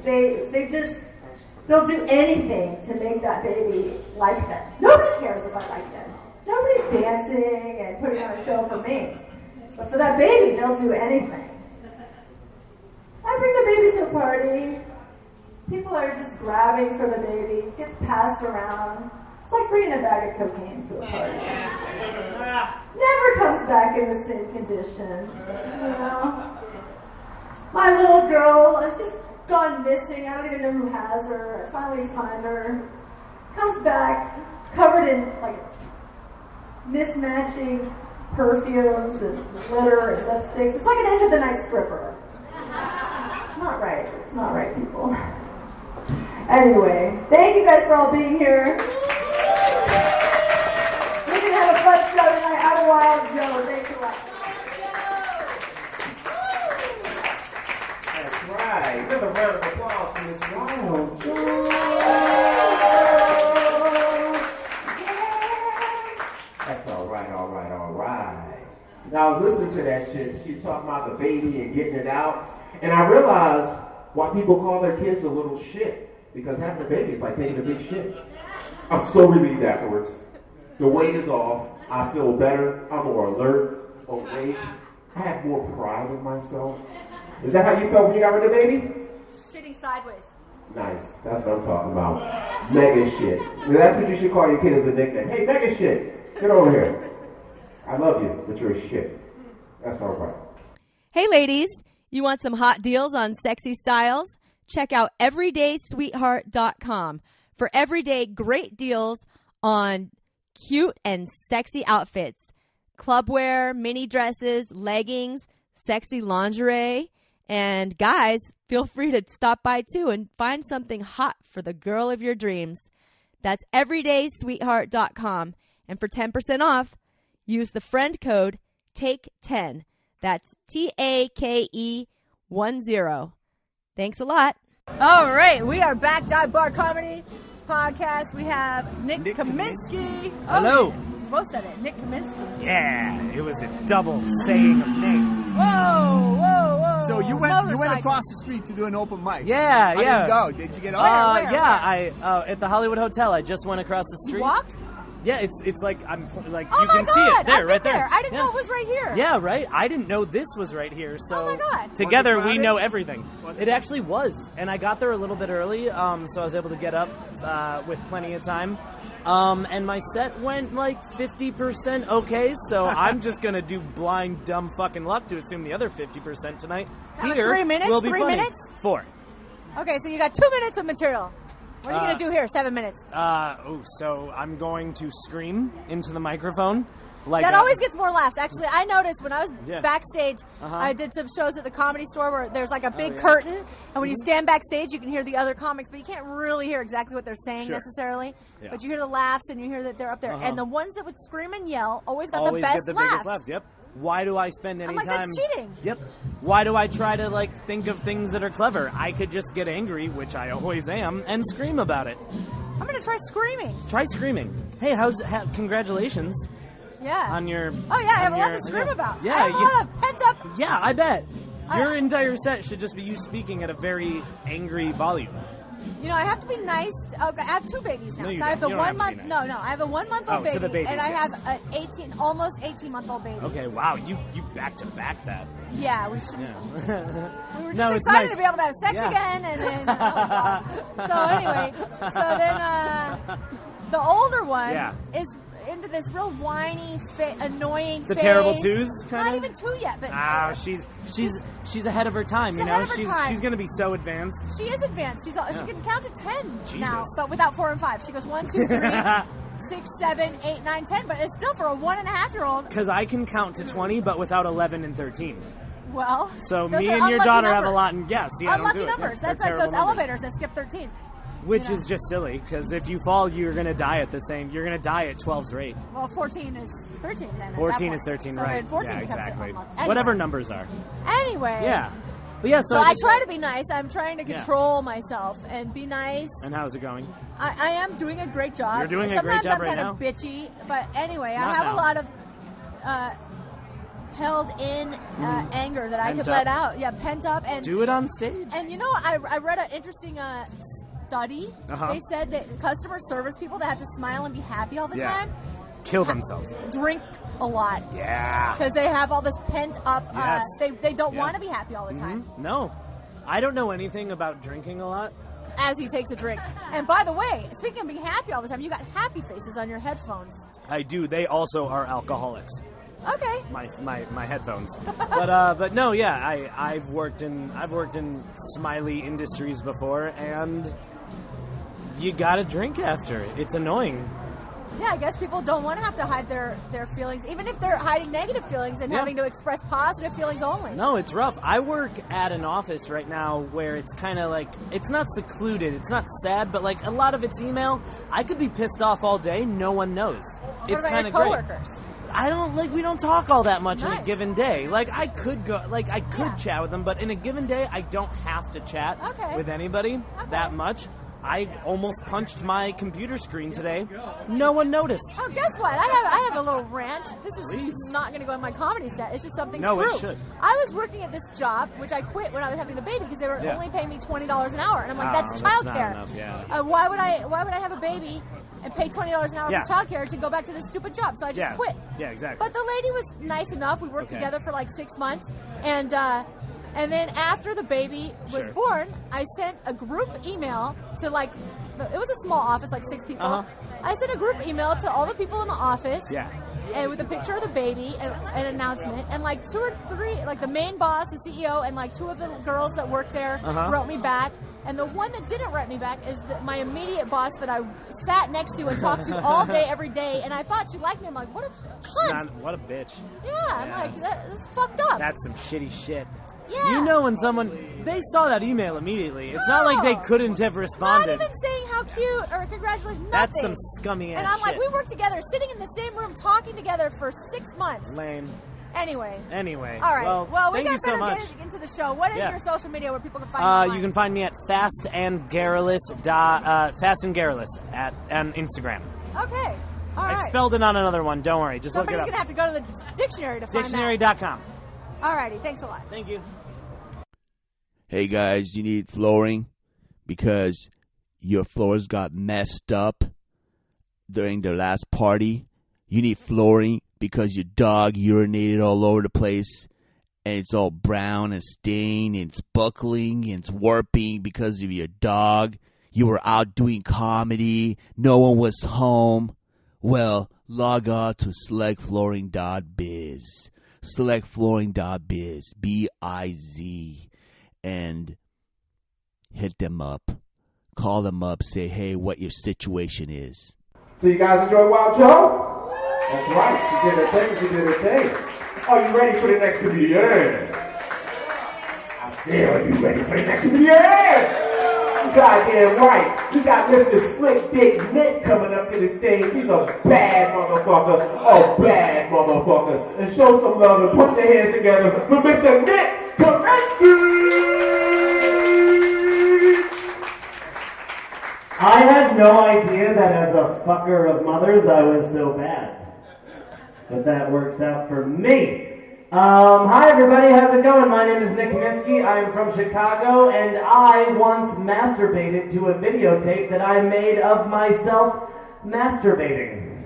Speaker 5: They'll do anything to make that baby like them. Nobody cares if I like them. Nobody's dancing and putting on a show for me. But for that baby, they'll do anything. I bring the baby to a party. People are just grabbing for the baby. It gets passed around. It's like bringing a bag of cocaine to a party. Never comes back in the same condition. You know? My little girl has just gone missing. I don't even know who has her. I finally find her. Comes back covered in like mismatching perfumes and glitter and lipsticks. It's like an end of the night stripper. It's not right. It's not right, people. Anyway, thank you guys for all being here. We can have a fun show tonight. Out of Wild Joe. Thanks a lot.
Speaker 4: That's right. Another round of applause for Miss Wild Joe. That's all right, all right, all right. Now, I was listening to that shit. She was talking about the baby and getting it out. And I realized why people call their kids a little shit. Because having a baby is like taking a big shit. I'm so relieved afterwards. The weight is off. I feel better. I'm more alert, awake. I have more pride in myself. Is that how you felt when you got rid of the baby?
Speaker 5: Shitting sideways.
Speaker 4: Nice. That's what I'm talking about. Mega shit. That's what you should call your kid as a nickname. Hey, mega shit. Get over here. I love you, but you're a shit. That's all right.
Speaker 6: Hey, ladies. You want some hot deals on sexy styles? Check out everydaysweetheart.com for everyday great deals on cute and sexy outfits, clubwear, mini dresses, leggings, sexy lingerie. And guys, feel free to stop by too and find something hot for the girl of your dreams. That's everydaysweetheart.com. And for 10% off, use the friend code TAKE10. That's TAKE10. Thanks a lot.
Speaker 1: All right, we are back. Dive Bar Comedy Podcast. We have Nick Kaminsky.
Speaker 7: Hello.
Speaker 1: Both said it. Nick Kaminsky.
Speaker 7: Yeah, it was a double saying of name.
Speaker 1: Whoa, whoa, whoa.
Speaker 8: So you went across the street to do an open mic.
Speaker 7: Yeah,
Speaker 8: How
Speaker 7: yeah.
Speaker 8: did you go? Did you get on?
Speaker 7: I at the Hollywood Hotel. I just went across the street.
Speaker 1: You walked?
Speaker 7: Yeah, it's like I'm like
Speaker 1: Oh
Speaker 7: you
Speaker 1: my
Speaker 7: can
Speaker 1: God,
Speaker 7: see it there,
Speaker 1: I've
Speaker 7: right
Speaker 1: been
Speaker 7: there.
Speaker 1: I didn't know it was right here.
Speaker 7: Yeah, right. I didn't know this was right here. So
Speaker 1: Oh my God.
Speaker 7: together
Speaker 8: Was it
Speaker 7: we
Speaker 8: crowded?
Speaker 7: know everything.
Speaker 8: Was
Speaker 7: It actually was, and I got there a little bit early, so I was able to get up with plenty of time. And my set went like 50% okay, so I'm just gonna do blind, dumb fucking luck to assume the other 50% tonight.
Speaker 1: That was
Speaker 7: Here
Speaker 1: 3 minutes?
Speaker 7: will be
Speaker 1: 3
Speaker 7: funny.
Speaker 1: minutes?
Speaker 7: 4.
Speaker 1: Okay, so you got 2 minutes of material. What are you going to do here? 7 minutes.
Speaker 7: So I'm going to scream into the microphone. Like
Speaker 1: That always gets more laughs. Actually, I noticed when I was
Speaker 7: Yeah.
Speaker 1: backstage,
Speaker 7: Uh-huh.
Speaker 1: I did some shows at the Comedy Store where there's like a big
Speaker 7: yeah.
Speaker 1: curtain, and when you stand backstage, you can hear the other comics, but you can't really hear exactly what they're saying
Speaker 7: Sure.
Speaker 1: necessarily.
Speaker 7: Yeah.
Speaker 1: But you hear the laughs, and you hear that they're up there.
Speaker 7: Uh-huh.
Speaker 1: And the ones that would scream and yell always got
Speaker 7: always
Speaker 1: the best
Speaker 7: get the
Speaker 1: laughs.
Speaker 7: biggest laughs. Yep. Why do I spend any
Speaker 1: I'm like,
Speaker 7: time?
Speaker 1: that's cheating.
Speaker 7: Yep. Why do I try to like think of things that are clever? I could just get angry, which I always am, and scream about it.
Speaker 1: I'm going to try screaming.
Speaker 7: Try screaming. Hey, congratulations
Speaker 1: Yeah.
Speaker 7: on your.
Speaker 1: Oh, yeah, I have a
Speaker 7: on
Speaker 1: lot
Speaker 7: your-
Speaker 1: to scream about.
Speaker 7: Yeah,
Speaker 1: I have a lot of pent up.
Speaker 7: Yeah, I bet. Your
Speaker 1: I-
Speaker 7: entire set should just be you speaking at a very angry volume.
Speaker 1: You know, I have to be nice. Okay, I have 2 babies now.
Speaker 7: No, you
Speaker 1: So I have
Speaker 7: don't.
Speaker 1: the
Speaker 7: You don't
Speaker 1: 1
Speaker 7: have to
Speaker 1: month.
Speaker 7: be
Speaker 1: No, I have a 1 month old
Speaker 7: Oh,
Speaker 1: baby,
Speaker 7: to the babies,
Speaker 1: and I
Speaker 7: yes.
Speaker 1: have an almost 18-month-old baby.
Speaker 7: Okay, wow, you back to back that.
Speaker 1: Yeah, we should.
Speaker 7: Yeah.
Speaker 1: We were just
Speaker 7: No, it's
Speaker 1: excited
Speaker 7: nice.
Speaker 1: to be able to have sex
Speaker 7: Yeah.
Speaker 1: again, and then so anyway, so then the older one
Speaker 7: Yeah.
Speaker 1: is into this real whiny, annoying.
Speaker 7: The
Speaker 1: phase.
Speaker 7: terrible twos, kind
Speaker 1: Not
Speaker 7: of.
Speaker 1: even 2 yet, but
Speaker 7: She's ahead of her time.
Speaker 1: She's
Speaker 7: You know,
Speaker 1: ahead of her time.
Speaker 7: she's gonna be so advanced.
Speaker 1: she is advanced. She can count to 10 now,
Speaker 7: Jesus.
Speaker 1: but without 4 and 5. She goes 1, 2, 3, 6, 7, 8, 9, 10. But it's still for a 1.5-year-old.
Speaker 7: Because I can count to 20, but without 11 and 13.
Speaker 1: Well,
Speaker 7: So
Speaker 1: those
Speaker 7: me
Speaker 1: are
Speaker 7: and your
Speaker 1: unlucky
Speaker 7: daughter have a
Speaker 1: numbers.
Speaker 7: lot in guess. Yeah, don't
Speaker 1: Unlucky
Speaker 7: do it.
Speaker 1: numbers.
Speaker 7: Yeah,
Speaker 1: That's
Speaker 7: they're
Speaker 1: like those
Speaker 7: terrible numbers.
Speaker 1: elevators that skip 13.
Speaker 7: Which
Speaker 1: you know.
Speaker 7: is just silly, because if you fall, you're gonna die at the same. You're gonna die at 12's rate.
Speaker 1: Well, 14 is 13 then. at that
Speaker 7: 14 is
Speaker 1: point.
Speaker 7: 13,
Speaker 1: So
Speaker 7: right?
Speaker 1: then 14
Speaker 7: Yeah,
Speaker 1: becomes
Speaker 7: exactly.
Speaker 1: unlucky. Anyway.
Speaker 7: Whatever numbers are.
Speaker 1: Anyway.
Speaker 7: Yeah. But yeah,
Speaker 1: So I
Speaker 7: just-
Speaker 1: try to be nice. I'm trying to
Speaker 7: Yeah.
Speaker 1: control myself and be nice.
Speaker 7: And how's it going?
Speaker 1: I am doing a great job.
Speaker 7: You're doing a great
Speaker 1: Sometimes
Speaker 7: job
Speaker 1: I'm
Speaker 7: right
Speaker 1: kind of
Speaker 7: now.
Speaker 1: bitchy, but anyway,
Speaker 7: Not
Speaker 1: I have
Speaker 7: now.
Speaker 1: a lot of held in anger that I
Speaker 7: Pent
Speaker 1: could
Speaker 7: up.
Speaker 1: let out. Yeah, pent up. And
Speaker 7: Do it on stage.
Speaker 1: And you know, I read an interesting study.
Speaker 7: Uh-huh.
Speaker 1: They said that customer service people that have to smile and be happy all the
Speaker 7: Yeah.
Speaker 1: time
Speaker 7: kill themselves.
Speaker 5: Drink a lot.
Speaker 7: Yeah.
Speaker 5: Because they have all this pent up.
Speaker 7: Yes.
Speaker 5: They don't want to be happy all the time.
Speaker 7: No. I don't know anything about drinking a lot.
Speaker 5: As he takes a drink. And by the way, speaking of being happy all the time, you got happy faces on your headphones.
Speaker 7: I do. They also are alcoholics.
Speaker 5: Okay.
Speaker 7: My headphones. But no, yeah, I've worked in smiley industries before, and you gotta drink after. It's annoying.
Speaker 5: Yeah, I guess people don't want to have to hide their feelings, even if they're hiding negative feelings and having to express positive feelings only.
Speaker 7: No, it's rough. I work at an office right now where it's kind of like, it's not secluded, it's not sad, but like a lot of it's email. I could be pissed off all day, no one knows. It's kind of great.
Speaker 5: Coworkers?
Speaker 7: We don't talk all that much in
Speaker 5: Nice.
Speaker 7: a given day. Like, I could chat with them, but in a given day, I don't have to chat with anybody that much. I almost punched my computer screen today. No one noticed.
Speaker 5: Oh, guess what? I have a little rant. This is not going to go in my comedy set. It's just something true.
Speaker 7: It should.
Speaker 5: I was working at this job, which I quit when I was having the baby because they were only paying me $20 an hour, and I'm like, that's childcare.
Speaker 7: Not enough,
Speaker 5: Why would I have a baby and pay $20 an hour for childcare to go back to this stupid job? So I just quit.
Speaker 7: Yeah, exactly.
Speaker 5: But the lady was nice enough. We worked together for like 6 months, and then after the baby was born, I sent a group email to it was a small office, like 6 people. I sent a group email to all the people in the office.
Speaker 7: Yeah.
Speaker 5: And with a picture of the baby and an announcement, and like 2 or 3, like the main boss, the CEO, and like 2 of the girls that worked there wrote me back. And the one that didn't write me back is my immediate boss that I sat next to and talked to all day, every day. And I thought she liked me. I'm like, what a cunt.
Speaker 7: What a bitch.
Speaker 5: Yeah, I'm like, that's fucked up.
Speaker 7: That's some shitty shit.
Speaker 5: Yeah.
Speaker 7: You know when they saw that email immediately. It's not like they couldn't have responded.
Speaker 5: Not even saying how cute or congratulations, nothing.
Speaker 7: That's some scummy ass
Speaker 5: And I'm
Speaker 7: shit.
Speaker 5: like, we worked together, sitting in the same room, talking together for 6 months.
Speaker 7: Lame.
Speaker 5: Anyway.
Speaker 7: All
Speaker 5: right. Well, we
Speaker 7: thank you
Speaker 5: got
Speaker 7: so
Speaker 5: better
Speaker 7: much.
Speaker 5: get into the show. What is your social media where people can find you online?
Speaker 7: You can find me at Fast and Garrulous on Instagram.
Speaker 5: Okay. All right.
Speaker 7: I spelled it on another one. Don't worry. Just
Speaker 5: Somebody's
Speaker 7: look it
Speaker 5: going
Speaker 7: up.
Speaker 5: to have to go to the dictionary to find that.
Speaker 7: Dictionary.com.
Speaker 5: All righty. Thanks a lot.
Speaker 7: Thank you.
Speaker 2: Hey guys, you need flooring because your floors got messed up during the last party. You need flooring because your dog urinated all over the place and it's all brown and stained and it's buckling and it's warping because of your dog. You were out doing comedy. No one was home. Well, log on to selectflooring.biz. Selectflooring.biz. B-I-Z. And hit them up. Call them up. Say, hey, what your situation is.
Speaker 4: So you guys enjoy Wild Show? That's right. She did her thing. Are you ready for the next comedian? I said, are you ready for the next comedian? Goddamn right. We got Mr. Slick Dick Nick coming up to the stage. He's a bad motherfucker. And show some love and put your hands together for Mr. Nick Kaminsky.
Speaker 9: I had no idea that as a fucker of mothers I was so bad. But that works out for me. Hi everybody, how's it going? My name is Nick Kaminsky, I'm from Chicago, and I once masturbated to a videotape that I made of myself masturbating.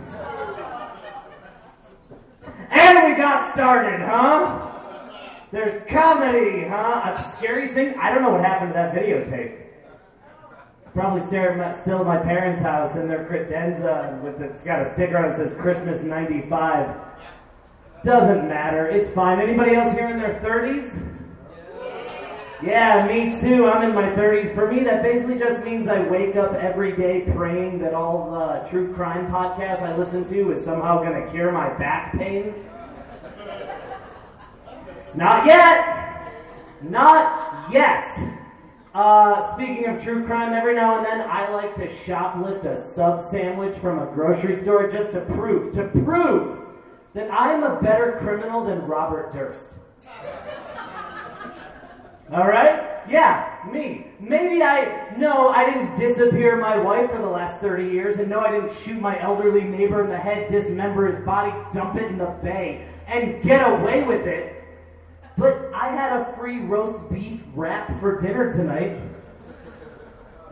Speaker 9: And we got started, huh? There's comedy, huh? A scary thing? I don't know what happened to that videotape. Probably still at my parents' house in their credenza it's got a sticker on it that says Christmas '95. Doesn't matter, it's fine. Anybody else here in their 30s? Yeah, me too. I'm in my 30s. For me, that basically just means I wake up every day praying that all the true crime podcasts I listen to is somehow going to cure my back pain. Not yet! Not yet! Speaking of true crime, every now and then I like to shoplift a sub sandwich from a grocery store just to prove that I'm a better criminal than Robert Durst. Alright? Yeah, me. Maybe I didn't disappear my wife for the last 30 years, and no, I didn't shoot my elderly neighbor in the head, dismember his body, dump it in the bay, and get away with it. But I had a free roast beef wrap for dinner tonight.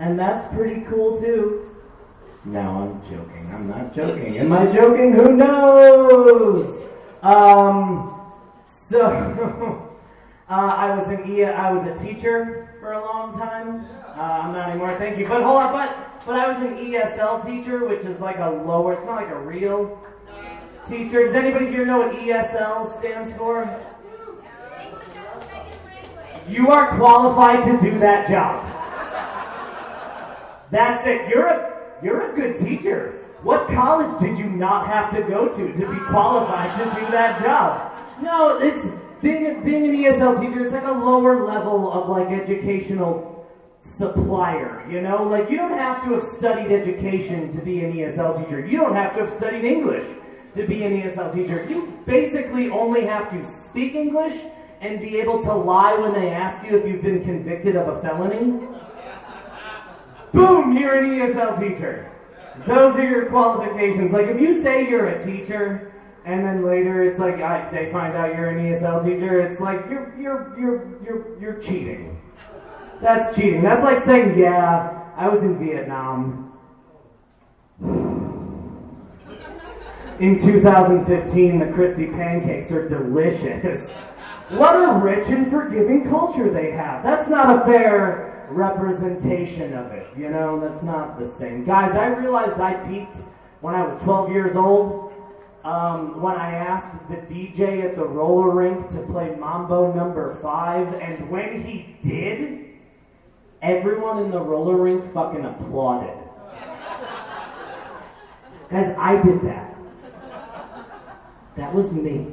Speaker 9: And that's pretty cool too. No, I'm joking. I'm not joking. Am I joking? Who knows? I was a teacher for a long time. I'm not anymore. Thank you. But hold on. But I was an ESL teacher, which is like a lower. It's not like a real teacher. Does anybody here know what ESL stands for? You are qualified to do that job. That's it. You're a good teacher. What college did you not have to go to be qualified to do that job? No, it's being an ESL teacher. It's like a lower level of like educational supplier. You know, like you don't have to have studied education to be an ESL teacher. You don't have to have studied English to be an ESL teacher. You basically only have to speak English and be able to lie when they ask you if you've been convicted of a felony. Boom, you're an ESL teacher. Those are your qualifications. Like if you say you're a teacher and then later it's like they find out you're an ESL teacher, it's like you're cheating. That's cheating. That's like saying, yeah, I was in Vietnam. In 2015, the crispy pancakes are delicious. What a rich and forgiving culture they have. That's not a fair representation of it, you know, that's not the same. Guys, I realized I peaked when I was 12 years old, when I asked the DJ at the roller rink to play Mambo number 5, and when he did, everyone in the roller rink fucking applauded. Guys, I did that. That was me.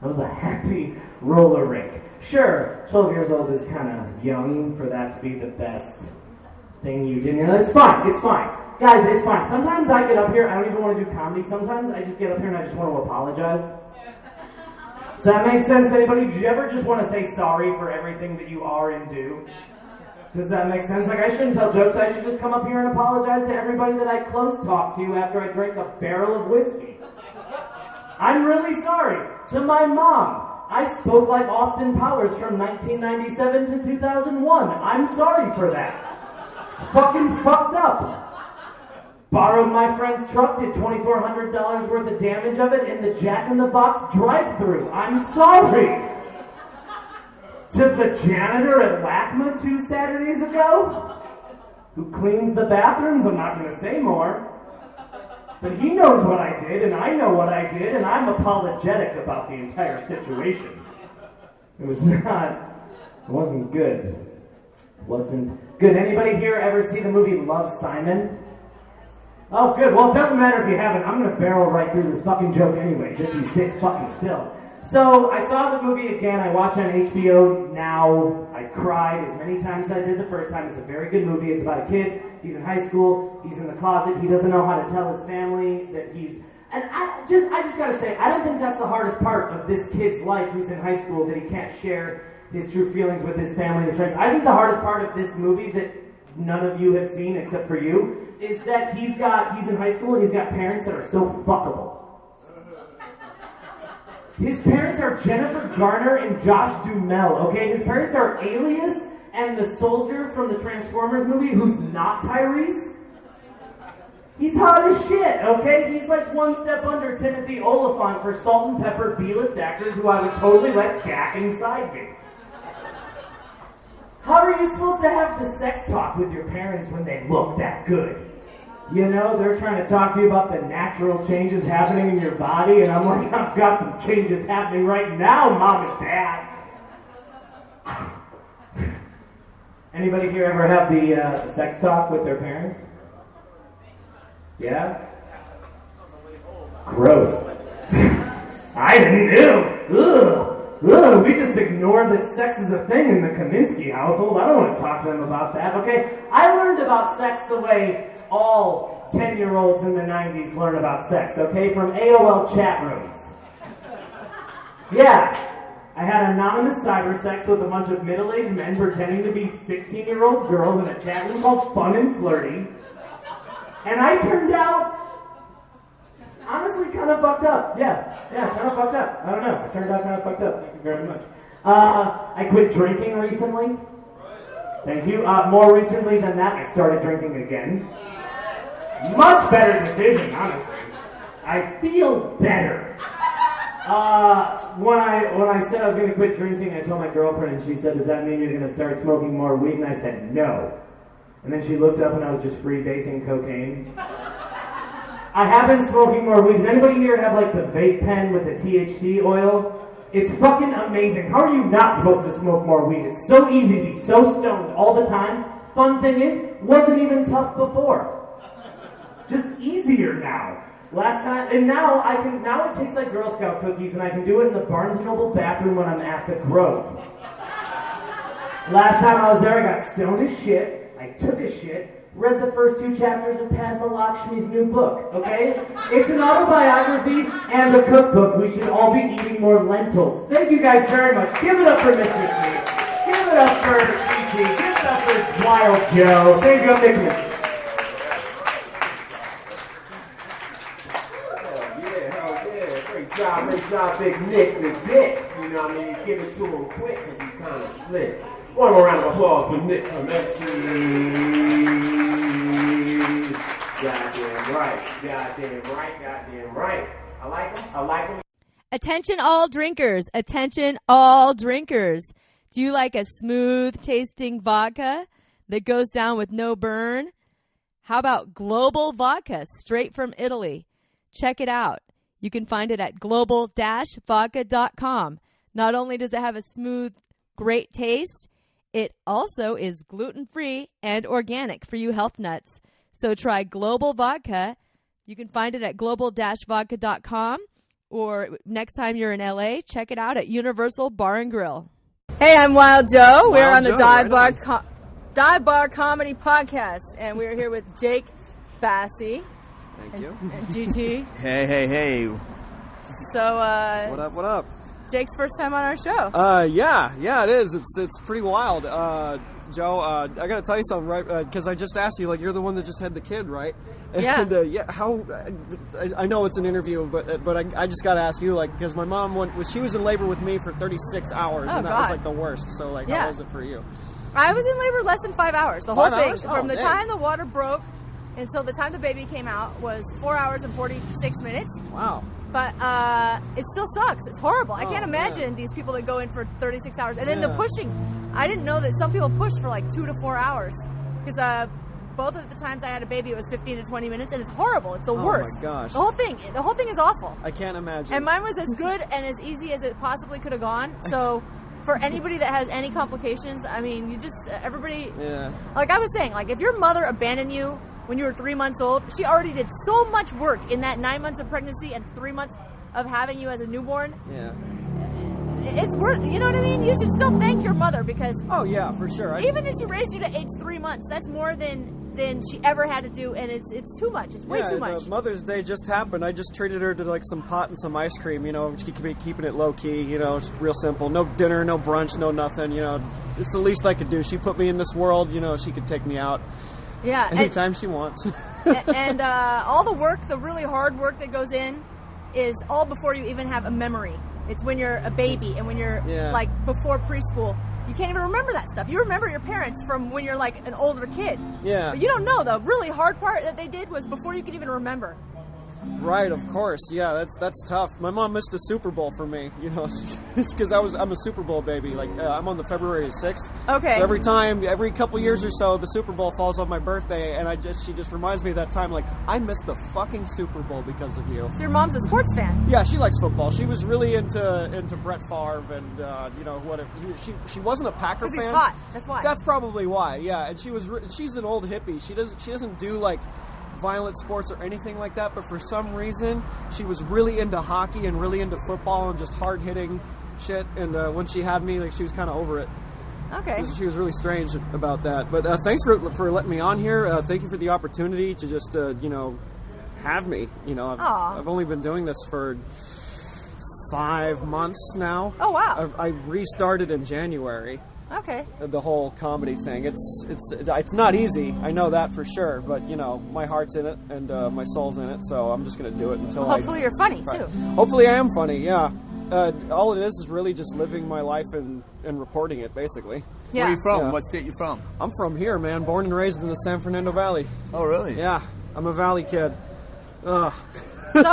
Speaker 9: That was a happy roller rink. Sure, 12 years old is kind of young for that to be the best thing you did. It's fine, it's fine. Guys, it's fine. Sometimes I get up here, I don't even want to do comedy. Sometimes I just get up here and I just want to apologize. Does that make sense to anybody? Do you ever just want to say sorry for everything that you are and do? Does that make sense? Like, I shouldn't tell jokes. I should just come up here and apologize to everybody that I close talked to after I drank a barrel of whiskey. I'm really sorry. To my mom. I spoke like Austin Powers from 1997 to 2001. I'm sorry for that. Fucking fucked up. Borrowed my friend's truck, did $2,400 worth of damage of it in the Jack in the Box drive-thru. I'm sorry. To the janitor at LACMA 2 Saturdays ago, who cleans the bathrooms, I'm not going to say more. But he knows what I did, and I know what I did, and I'm apologetic about the entire situation. It wasn't good. It wasn't good. Anybody here ever see the movie Love, Simon? Oh, good. Well, it doesn't matter if you haven't. I'm going to barrel right through this fucking joke anyway, just you sit fucking still. So, I saw the movie again. I watched it on HBO Now. I cried as many times as I did the first time. It's a very good movie. It's about a kid. He's in high school. He's in the closet. He doesn't know how to tell his family that he's... And I just gotta say, I don't think that's the hardest part of this kid's life who's in high school, that he can't share his true feelings with his family and his friends. I think the hardest part of this movie that none of you have seen except for you is that he's in high school and he's got parents that are so fuckable. His parents are Jennifer Garner and Josh Duhamel, okay? His parents are Alias and the soldier from the Transformers movie who's not Tyrese. He's hot as shit, okay? He's like one step under Timothy Oliphant for salt and pepper B-list actors who I would totally let gack inside me. How are you supposed to have the sex talk with your parents when they look that good? You know, they're trying to talk to you about the natural changes happening in your body, and I'm like, I've got some changes happening right now, Mom and Dad. Anybody here ever have the sex talk with their parents? Yeah? Gross. I didn't know. Ugh. We just ignore that sex is a thing in the Kaminsky household. I don't want to talk to them about that, okay? I learned about sex the way all 10-year-olds in the 90s learn about sex, okay? From AOL chat rooms. Yeah. I had anonymous cyber sex with a bunch of middle-aged men pretending to be 16-year-old girls in a chat room called Fun and Flirty. And I turned out, honestly, kind of fucked up. Yeah, kind of fucked up. I don't know. I turned out kind of fucked up. Thank you very much. I quit drinking recently. Thank you. More recently than that, I started drinking again. Much better decision, honestly. I feel better. When I said I was going to quit drinking, I told my girlfriend, and she said, "Does that mean you're going to start smoking more weed?" And I said, "No." And then she looked up, and I was just freebasing cocaine. I have been smoking more weed. Does anybody here have like the vape pen with the THC oil? It's fucking amazing. How are you not supposed to smoke more weed? It's so easy to be so stoned all the time. Fun thing is, wasn't even tough before. Just easier now. Last time, and now it tastes like Girl Scout cookies, and I can do it in the Barnes & Noble bathroom when I'm at the Grove. Last time I was there, I got stoned as shit, I took a shit, read the first 2 chapters of Padma Lakshmi's new book, okay? It's an autobiography and a cookbook. We should all be eating more lentils. Thank you guys very much. Give it up for Mr. C. Give it up for T.T. Give it up for Wild Joe. Thank you, Nicholas.
Speaker 4: Great job, Big Nick, the dick. You know what I mean? Give it to him quick because he's kind of slick. One more round of applause for Nick Kaminsky. Goddamn right. I like him.
Speaker 6: Attention all drinkers. Attention all drinkers. Do you like a smooth tasting vodka that goes down with no burn? How about Global Vodka, straight from Italy? Check it out. You can find it at global-vodka.com. Not only does it have a smooth, great taste, it also is gluten-free and organic for you health nuts. So try Global Vodka. You can find it at global-vodka.com, or next time you're in LA, check it out at Universal Bar and Grill.
Speaker 10: Hey, I'm Wild Joe. We're on the
Speaker 8: Joe,
Speaker 10: Dive Bar Comedy Podcast, and we're here with Jake Bassi.
Speaker 8: Thank you.
Speaker 10: And GT.
Speaker 8: Hey.
Speaker 10: So,
Speaker 8: What up?
Speaker 10: Jake's first time on our show.
Speaker 8: Yeah, it is. It's pretty wild. Joe, I gotta tell you something, right? Because I just asked you, like, you're the one that just had the kid, right?
Speaker 10: Yeah.
Speaker 8: And, how? I know it's an interview, but I just gotta ask you, like, because my mom she was in labor with me for 36 hours, and that was like the worst. So, like, how was it for you?
Speaker 10: I was in labor less than 5 hours. The whole thing, from the
Speaker 8: dang.
Speaker 10: time the water broke until the time the baby came out, was 4 hours and 46 minutes.
Speaker 8: Wow.
Speaker 10: But it still sucks. It's horrible. I can't imagine these people that go in for 36 hours. And then the pushing. I didn't know that some people push for like 2 to 4 hours. Because both of the times I had a baby, it was 15 to 20 minutes, and it's horrible. It's the worst.
Speaker 8: Oh my gosh.
Speaker 10: The whole thing is awful.
Speaker 8: I can't imagine.
Speaker 10: And mine was as good and as easy as it possibly could have gone. So for anybody that has any complications, I mean, everybody.
Speaker 8: Yeah.
Speaker 10: Like I was saying, like if your mother abandoned you when you were 3 months old, she already did so much work in that 9 months of pregnancy and 3 months of having you as a newborn.
Speaker 8: Yeah.
Speaker 10: It's worth, you know what I mean? You should still thank your mother because...
Speaker 8: Oh, yeah, for sure.
Speaker 10: Even if she raised you to age 3 months, that's more than she ever had to do, and it's too much. It's way too much.
Speaker 8: Mother's Day just happened. I just treated her to like some pot and some ice cream, you know, keeping it low-key, you know, just real simple. No dinner, no brunch, no nothing, you know. It's the least I could do. She put me in this world, you know, she could take me out.
Speaker 10: Yeah.
Speaker 8: Anytime she wants.
Speaker 10: And all the work, the really hard work that goes in, is all before you even have a memory. It's when you're a baby and when you're like before preschool. You can't even remember that stuff. You remember your parents from when you're like an older kid.
Speaker 8: Yeah.
Speaker 10: But you don't know. The really hard part that they did was before you could even remember.
Speaker 8: Right, of course. Yeah, that's tough. My mom missed a Super Bowl for me, you know, because I'm a Super Bowl baby. Like I'm on the February 6th.
Speaker 10: Okay.
Speaker 8: So every couple years or so, the Super Bowl falls on my birthday, and she just reminds me of that time. Like I missed the fucking Super Bowl because of you.
Speaker 10: So your mom's a sports fan.
Speaker 8: Yeah, she likes football. She was really into Brett Favre, and you know what? She wasn't a Packer fan.
Speaker 10: Because he's hot. That's why.
Speaker 8: That's probably why. Yeah, and she's an old hippie. She doesn't do like violent sports or anything like that, but for some reason she was really into hockey and really into football and just hard-hitting shit, and when she had me, like, she was kind of over it.
Speaker 10: Okay.
Speaker 8: She was really strange about that, but thanks for letting me on here. Thank you for the opportunity to just you know, have me. You know, I've only been doing this for 5 months now.
Speaker 10: Oh wow.
Speaker 8: I restarted in January.
Speaker 10: Okay.
Speaker 8: The whole comedy thing. It's not easy. I know that for sure. But you know, my heart's in it and my soul's in it. So I'm just gonna do it until.
Speaker 10: Hopefully you're funny too.
Speaker 8: Hopefully I am funny. Yeah. All it is really just living my life and reporting it, basically.
Speaker 10: Yeah.
Speaker 11: Where are you from?
Speaker 8: Yeah.
Speaker 11: What state you from?
Speaker 8: I'm from here, man. Born and raised in the San Fernando Valley.
Speaker 11: Oh, really?
Speaker 8: Yeah. I'm a Valley kid. Ugh.
Speaker 10: So,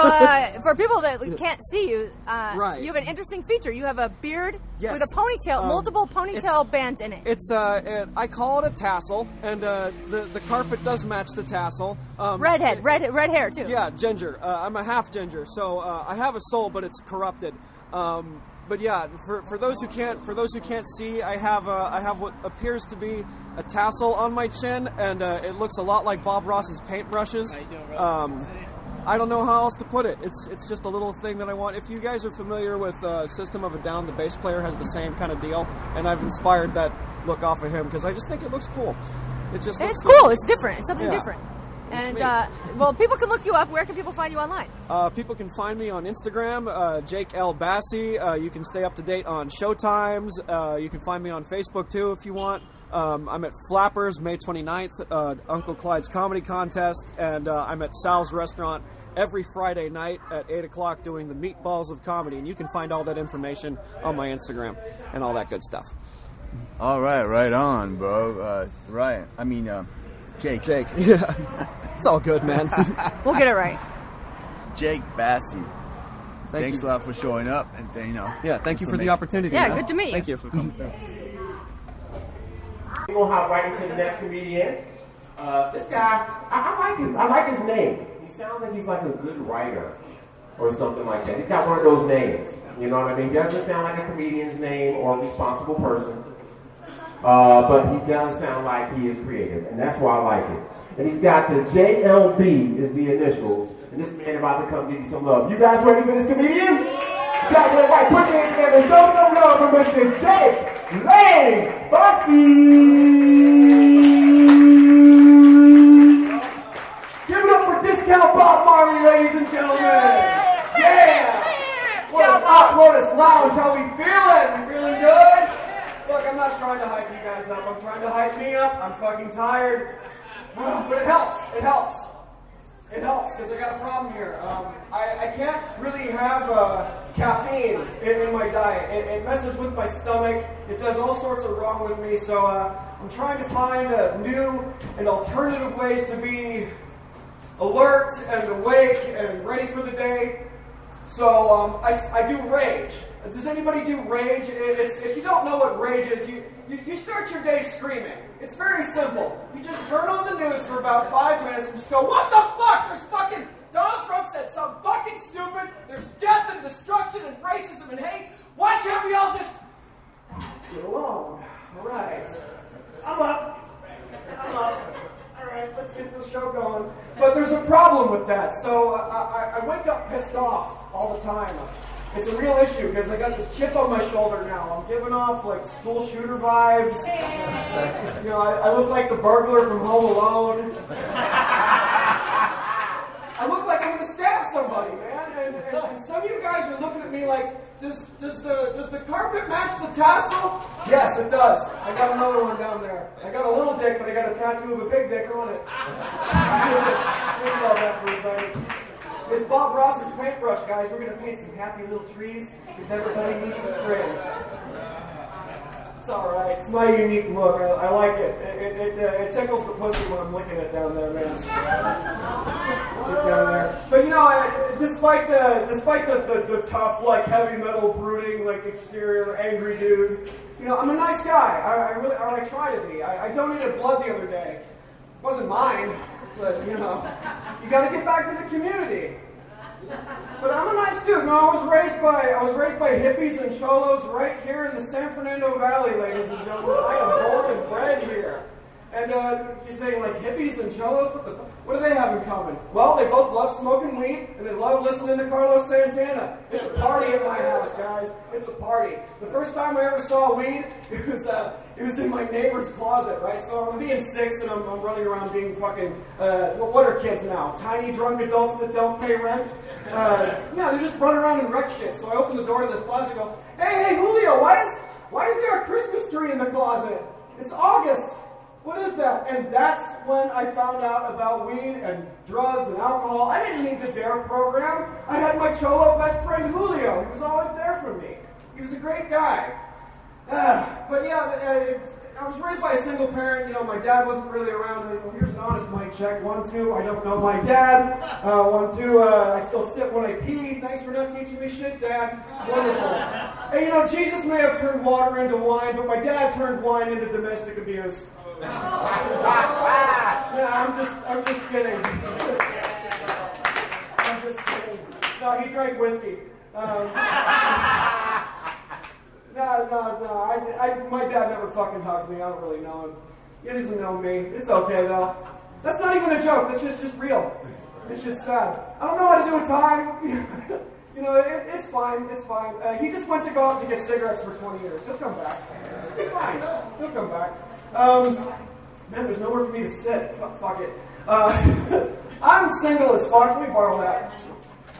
Speaker 10: for people that can't see you,
Speaker 8: Right.
Speaker 10: you have an interesting feature. You have a beard
Speaker 8: Yes.
Speaker 10: with a ponytail, multiple ponytail bands in it.
Speaker 8: It's I call it a tassel, and the carpet does match the tassel.
Speaker 10: red hair too.
Speaker 8: Yeah, ginger. I'm a half ginger, so I have a soul, but it's corrupted. But yeah, for those who can't see, I have what appears to be a tassel on my chin, and it looks a lot like Bob Ross's paintbrushes. I don't know how else to put it. It's just a little thing that I want. If you guys are familiar with System of a Down, the bass player has the same kind of deal, and I've inspired that look off of him because I just think it looks cool. It's
Speaker 10: cool. It's different. It's something
Speaker 8: Yeah.
Speaker 10: different.
Speaker 8: It's
Speaker 10: And
Speaker 8: me.
Speaker 10: well, people can look you up. Where can people find you online?
Speaker 8: People can find me on Instagram, Jake L. Bassi. You can stay up to date on showtimes. You can find me on Facebook, too, if you want. I'm at Flappers, May 29th, Uncle Clyde's Comedy Contest, and I'm at Sal's Restaurant every Friday night at 8 o'clock doing the Meatballs of Comedy. And you can find all that information on my Instagram and all that good stuff.
Speaker 3: All right, right on, bro. Jake.
Speaker 8: Yeah. It's all good, man.
Speaker 10: We'll get it right.
Speaker 3: Jake Bassi.
Speaker 8: Thank
Speaker 3: Thanks
Speaker 8: you.
Speaker 3: a lot for showing up, and
Speaker 8: Yeah, thank you for the opportunity.
Speaker 10: Yeah,
Speaker 8: man.
Speaker 10: good to meet you.
Speaker 8: Thank you.
Speaker 4: We're gonna hop right into the next comedian. This guy, I like him. I like his name. He sounds like he's like a good writer or something like that. He's got one of those names. You know what I mean? Doesn't sound like a comedian's name or a responsible person. But he does sound like he is creative, and that's why I like it. And he's got the JLB is the initials, and this man about to come give you some love. You guys ready for this comedian? You guys ready? Right, put your hands together and show some love for Mr. Jake Lane Bassi. Give it up for Discount Bob Marley, ladies and gentlemen. Yeah! What's up, Lotus Lounge? How we feeling? We feeling good?
Speaker 8: Look, I'm not trying to hype you guys up. I'm trying to hype me up. I'm fucking tired. But it helps. It helps. It helps because I got a problem here. I can't really have caffeine in my diet. It messes with my stomach. It does all sorts of wrong with me. So I'm trying to find new and alternative ways to be alert and awake and ready for the day. So I do rage. Does anybody do rage? If you don't know what rage is, you start your day screaming. It's very simple. You just turn on the news for about 5 minutes and just go, what the fuck? There's fucking Donald Trump said something fucking stupid. There's death and destruction and racism and hate. Why can't we all just get along? All right. I'm up. All right, let's get the show going. But there's a problem with that. So I wake up pissed off all the time. It's a real issue because I got this chip on my shoulder now. I'm giving off like school shooter vibes. You know, I look like the burglar from Home Alone. I look like I'm gonna stab somebody, man. And some of you guys are looking at me like, does the carpet match the tassel? Yes, it does. I got another one down there. I got a little dick, but I got a tattoo of a big dick on it. Think about that for a second. It's Bob Ross's paintbrush, guys. We're gonna paint some happy little trees because everybody needs a friend. It's all right. It's my unique look. I like it. It tickles the pussy when I'm looking at down there, man. Get down there. But you know, despite the tough, like heavy metal, brooding, like exterior, angry dude, you know, I'm a nice guy. I try to be. I donated blood the other day. It wasn't mine, but you know, you got to get back to the community. But I'm a nice dude. No, I was raised by hippies and cholos right here in the San Fernando Valley, ladies and gentlemen. I am born and bred here. And you say, like, hippies and cholos? What do they have in common? Well, they both love smoking weed, and they love listening to Carlos Santana. It's a party at my house, guys. It's a party. The first time I ever saw weed, it was in my neighbor's closet, right? So I'm being 6, and I'm running around being fucking, what are kids now? Tiny drunk adults that don't pay rent? Yeah, they just run around and wreck shit. So I open the door to this closet and go, hey, Julio, why is there a Christmas tree in the closet? It's August. What is that? And that's when I found out about weed and drugs and alcohol. I didn't need the DARE program. I had my cholo best friend Julio. He was always there for me. He was a great guy. But yeah, I was raised by a single parent. You know, my dad wasn't really around. And, here's an honest mic check. 1, 2. I don't know my dad. 1, 2. I still sit when I pee. Thanks for not teaching me shit, Dad. Wonderful. And you know, Jesus may have turned water into wine, but my dad turned wine into domestic abuse. Yeah, I'm just kidding. I'm just kidding. No, he drank whiskey. No. My dad never fucking hugged me. I don't really know him. He doesn't know me. It's okay though. That's not even a joke. That's just real. It's just sad. I don't know how to do a tie. You know, it's fine. It's fine. He just went to go out to get cigarettes for 20 years. He'll come back. It's fine. He'll come back. Man, there's nowhere for me to sit. Fuck it. I'm single as fuck. Let me borrow that.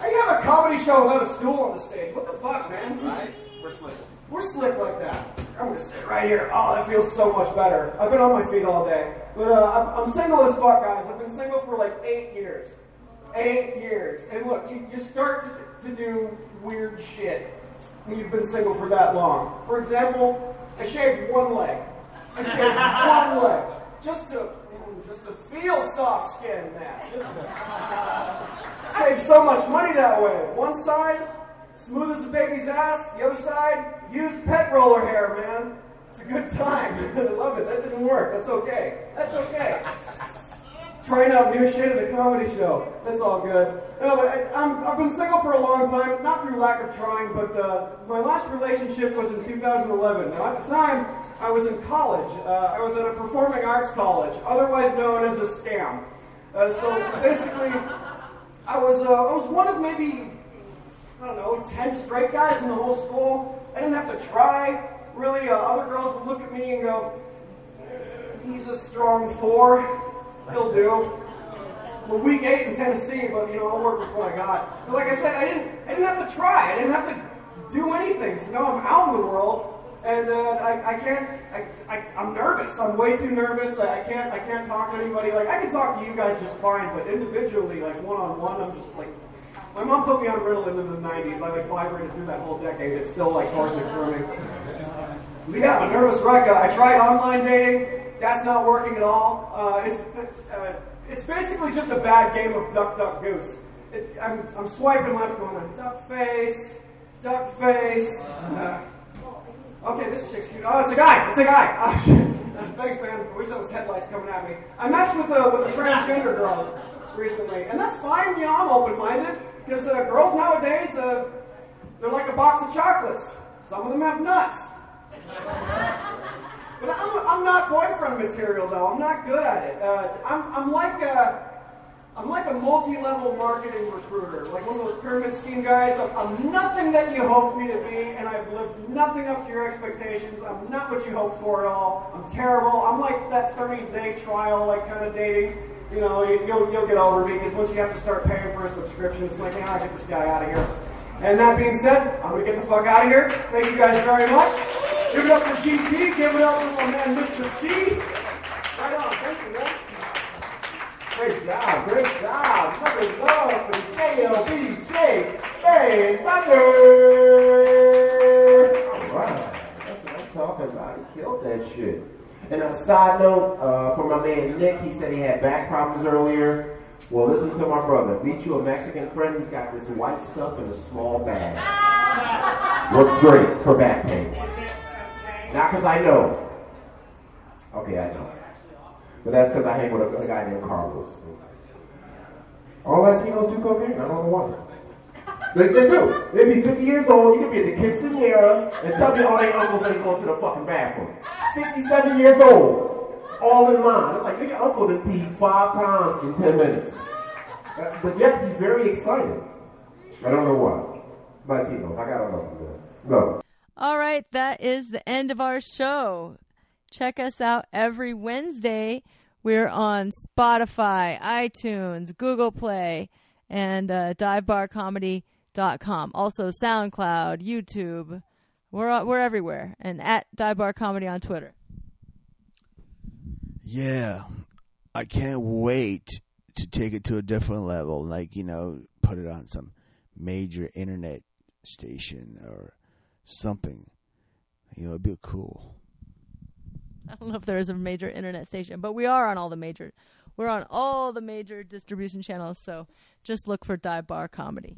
Speaker 8: How you have a comedy show without a stool on the stage? What the fuck, man?
Speaker 11: Right? We're slick.
Speaker 8: We're slick like that. I'm gonna sit right here. Oh, that feels so much better. I've been on my feet all day. But I'm single as fuck, guys. I've been single for like 8 years. 8 years. And look, you start to do weird shit when you've been single for that long. For example, I shaved one leg. I shaved one leg. Just to feel soft skin, man. Just to save so much money that way. One side, smooth as a baby's ass. The other side, used pet roller hair, man. It's a good time. I love it. That didn't work. That's okay. That's okay. Trying out new shit at the comedy show. That's all good. No, but I've been single for a long time, not through lack of trying, but my last relationship was in 2011. Now, at the time, I was in college. I was at a performing arts college, otherwise known as a scam. So basically, I was one of maybe, I don't know, 10 straight guys in the whole school. I didn't have to try. Really, other girls would look at me and go, he's a strong 4. He'll do. We're week 8 in Tennessee, but you know, I'll work with what I got. But like I said, I didn't have to try. I didn't have to do anything. So now I'm out in the world, and I'm nervous. I'm way too nervous. I can't talk to anybody. Like I can talk to you guys just fine, but individually, like one-on-one, I'm just like. My mom put me on Ritalin in the 90s. I like vibrated through that whole decade. It's still like coursing through me. But yeah, I'm a nervous wreck. I tried online dating. That's not working at all. It's basically just a bad game of duck, duck, goose. I'm swiping left going on duck face. Okay, this chick's cute. Oh, it's a guy. Oh, shit. Thanks, man. I wish that was headlights coming at me. I matched with a transgender girl recently, and that's fine. You know, I'm open-minded because girls nowadays, they're like a box of chocolates. Some of them have nuts. But I'm not boyfriend material though. I'm not good at it. I'm like a multi-level marketing recruiter, like one of those pyramid scheme guys. I'm nothing that you hoped me to be, and I've lived nothing up to your expectations. I'm not what you hoped for at all. I'm terrible. I'm like that 30-day trial, like kind of dating. You know, you'll get over me because once you have to start paying for a subscription, it's like, I'll get this guy out of here. And that being said, I'm gonna get the fuck out of here. Thank you guys very much. Give it up for GT. Give it up for my man, Mista See. Right on. Thank you, man. Great job. Much love for KLBJ. Hey, Thunder.
Speaker 4: All right. That's what I'm talking about. He killed that shit. And a side note, for my man Nick, he said he had back problems earlier. Well, listen to my brother. Meet you a Mexican friend. He's got this white stuff in a small bag. Works great for back pain. Not because I know. Okay, I know. But that's because I hang with a guy named Carlos. All Latinos do cocaine. I don't know why. They do. They'd be 50 years old. You could be at the quinceanera and tell me all their uncles ain't going to the fucking bathroom. 67 years old. All in line. It's like, your uncle done peed 5 times in 10 minutes. But yet, he's very excited. I don't know why. Latinos, I gotta know. No.
Speaker 6: All right, that is the end of our show. Check us out every Wednesday. We're on Spotify, iTunes, Google Play, and divebarcomedy.com. Also SoundCloud, YouTube. We're everywhere. And at Dive Bar Comedy on Twitter.
Speaker 3: Yeah, I can't wait to take it to a different level. Like, put it on some major internet station or something. It'd be cool.
Speaker 1: I don't know if there is a major internet station, but we're on all the major distribution channels. So just look for Dive Bar Comedy.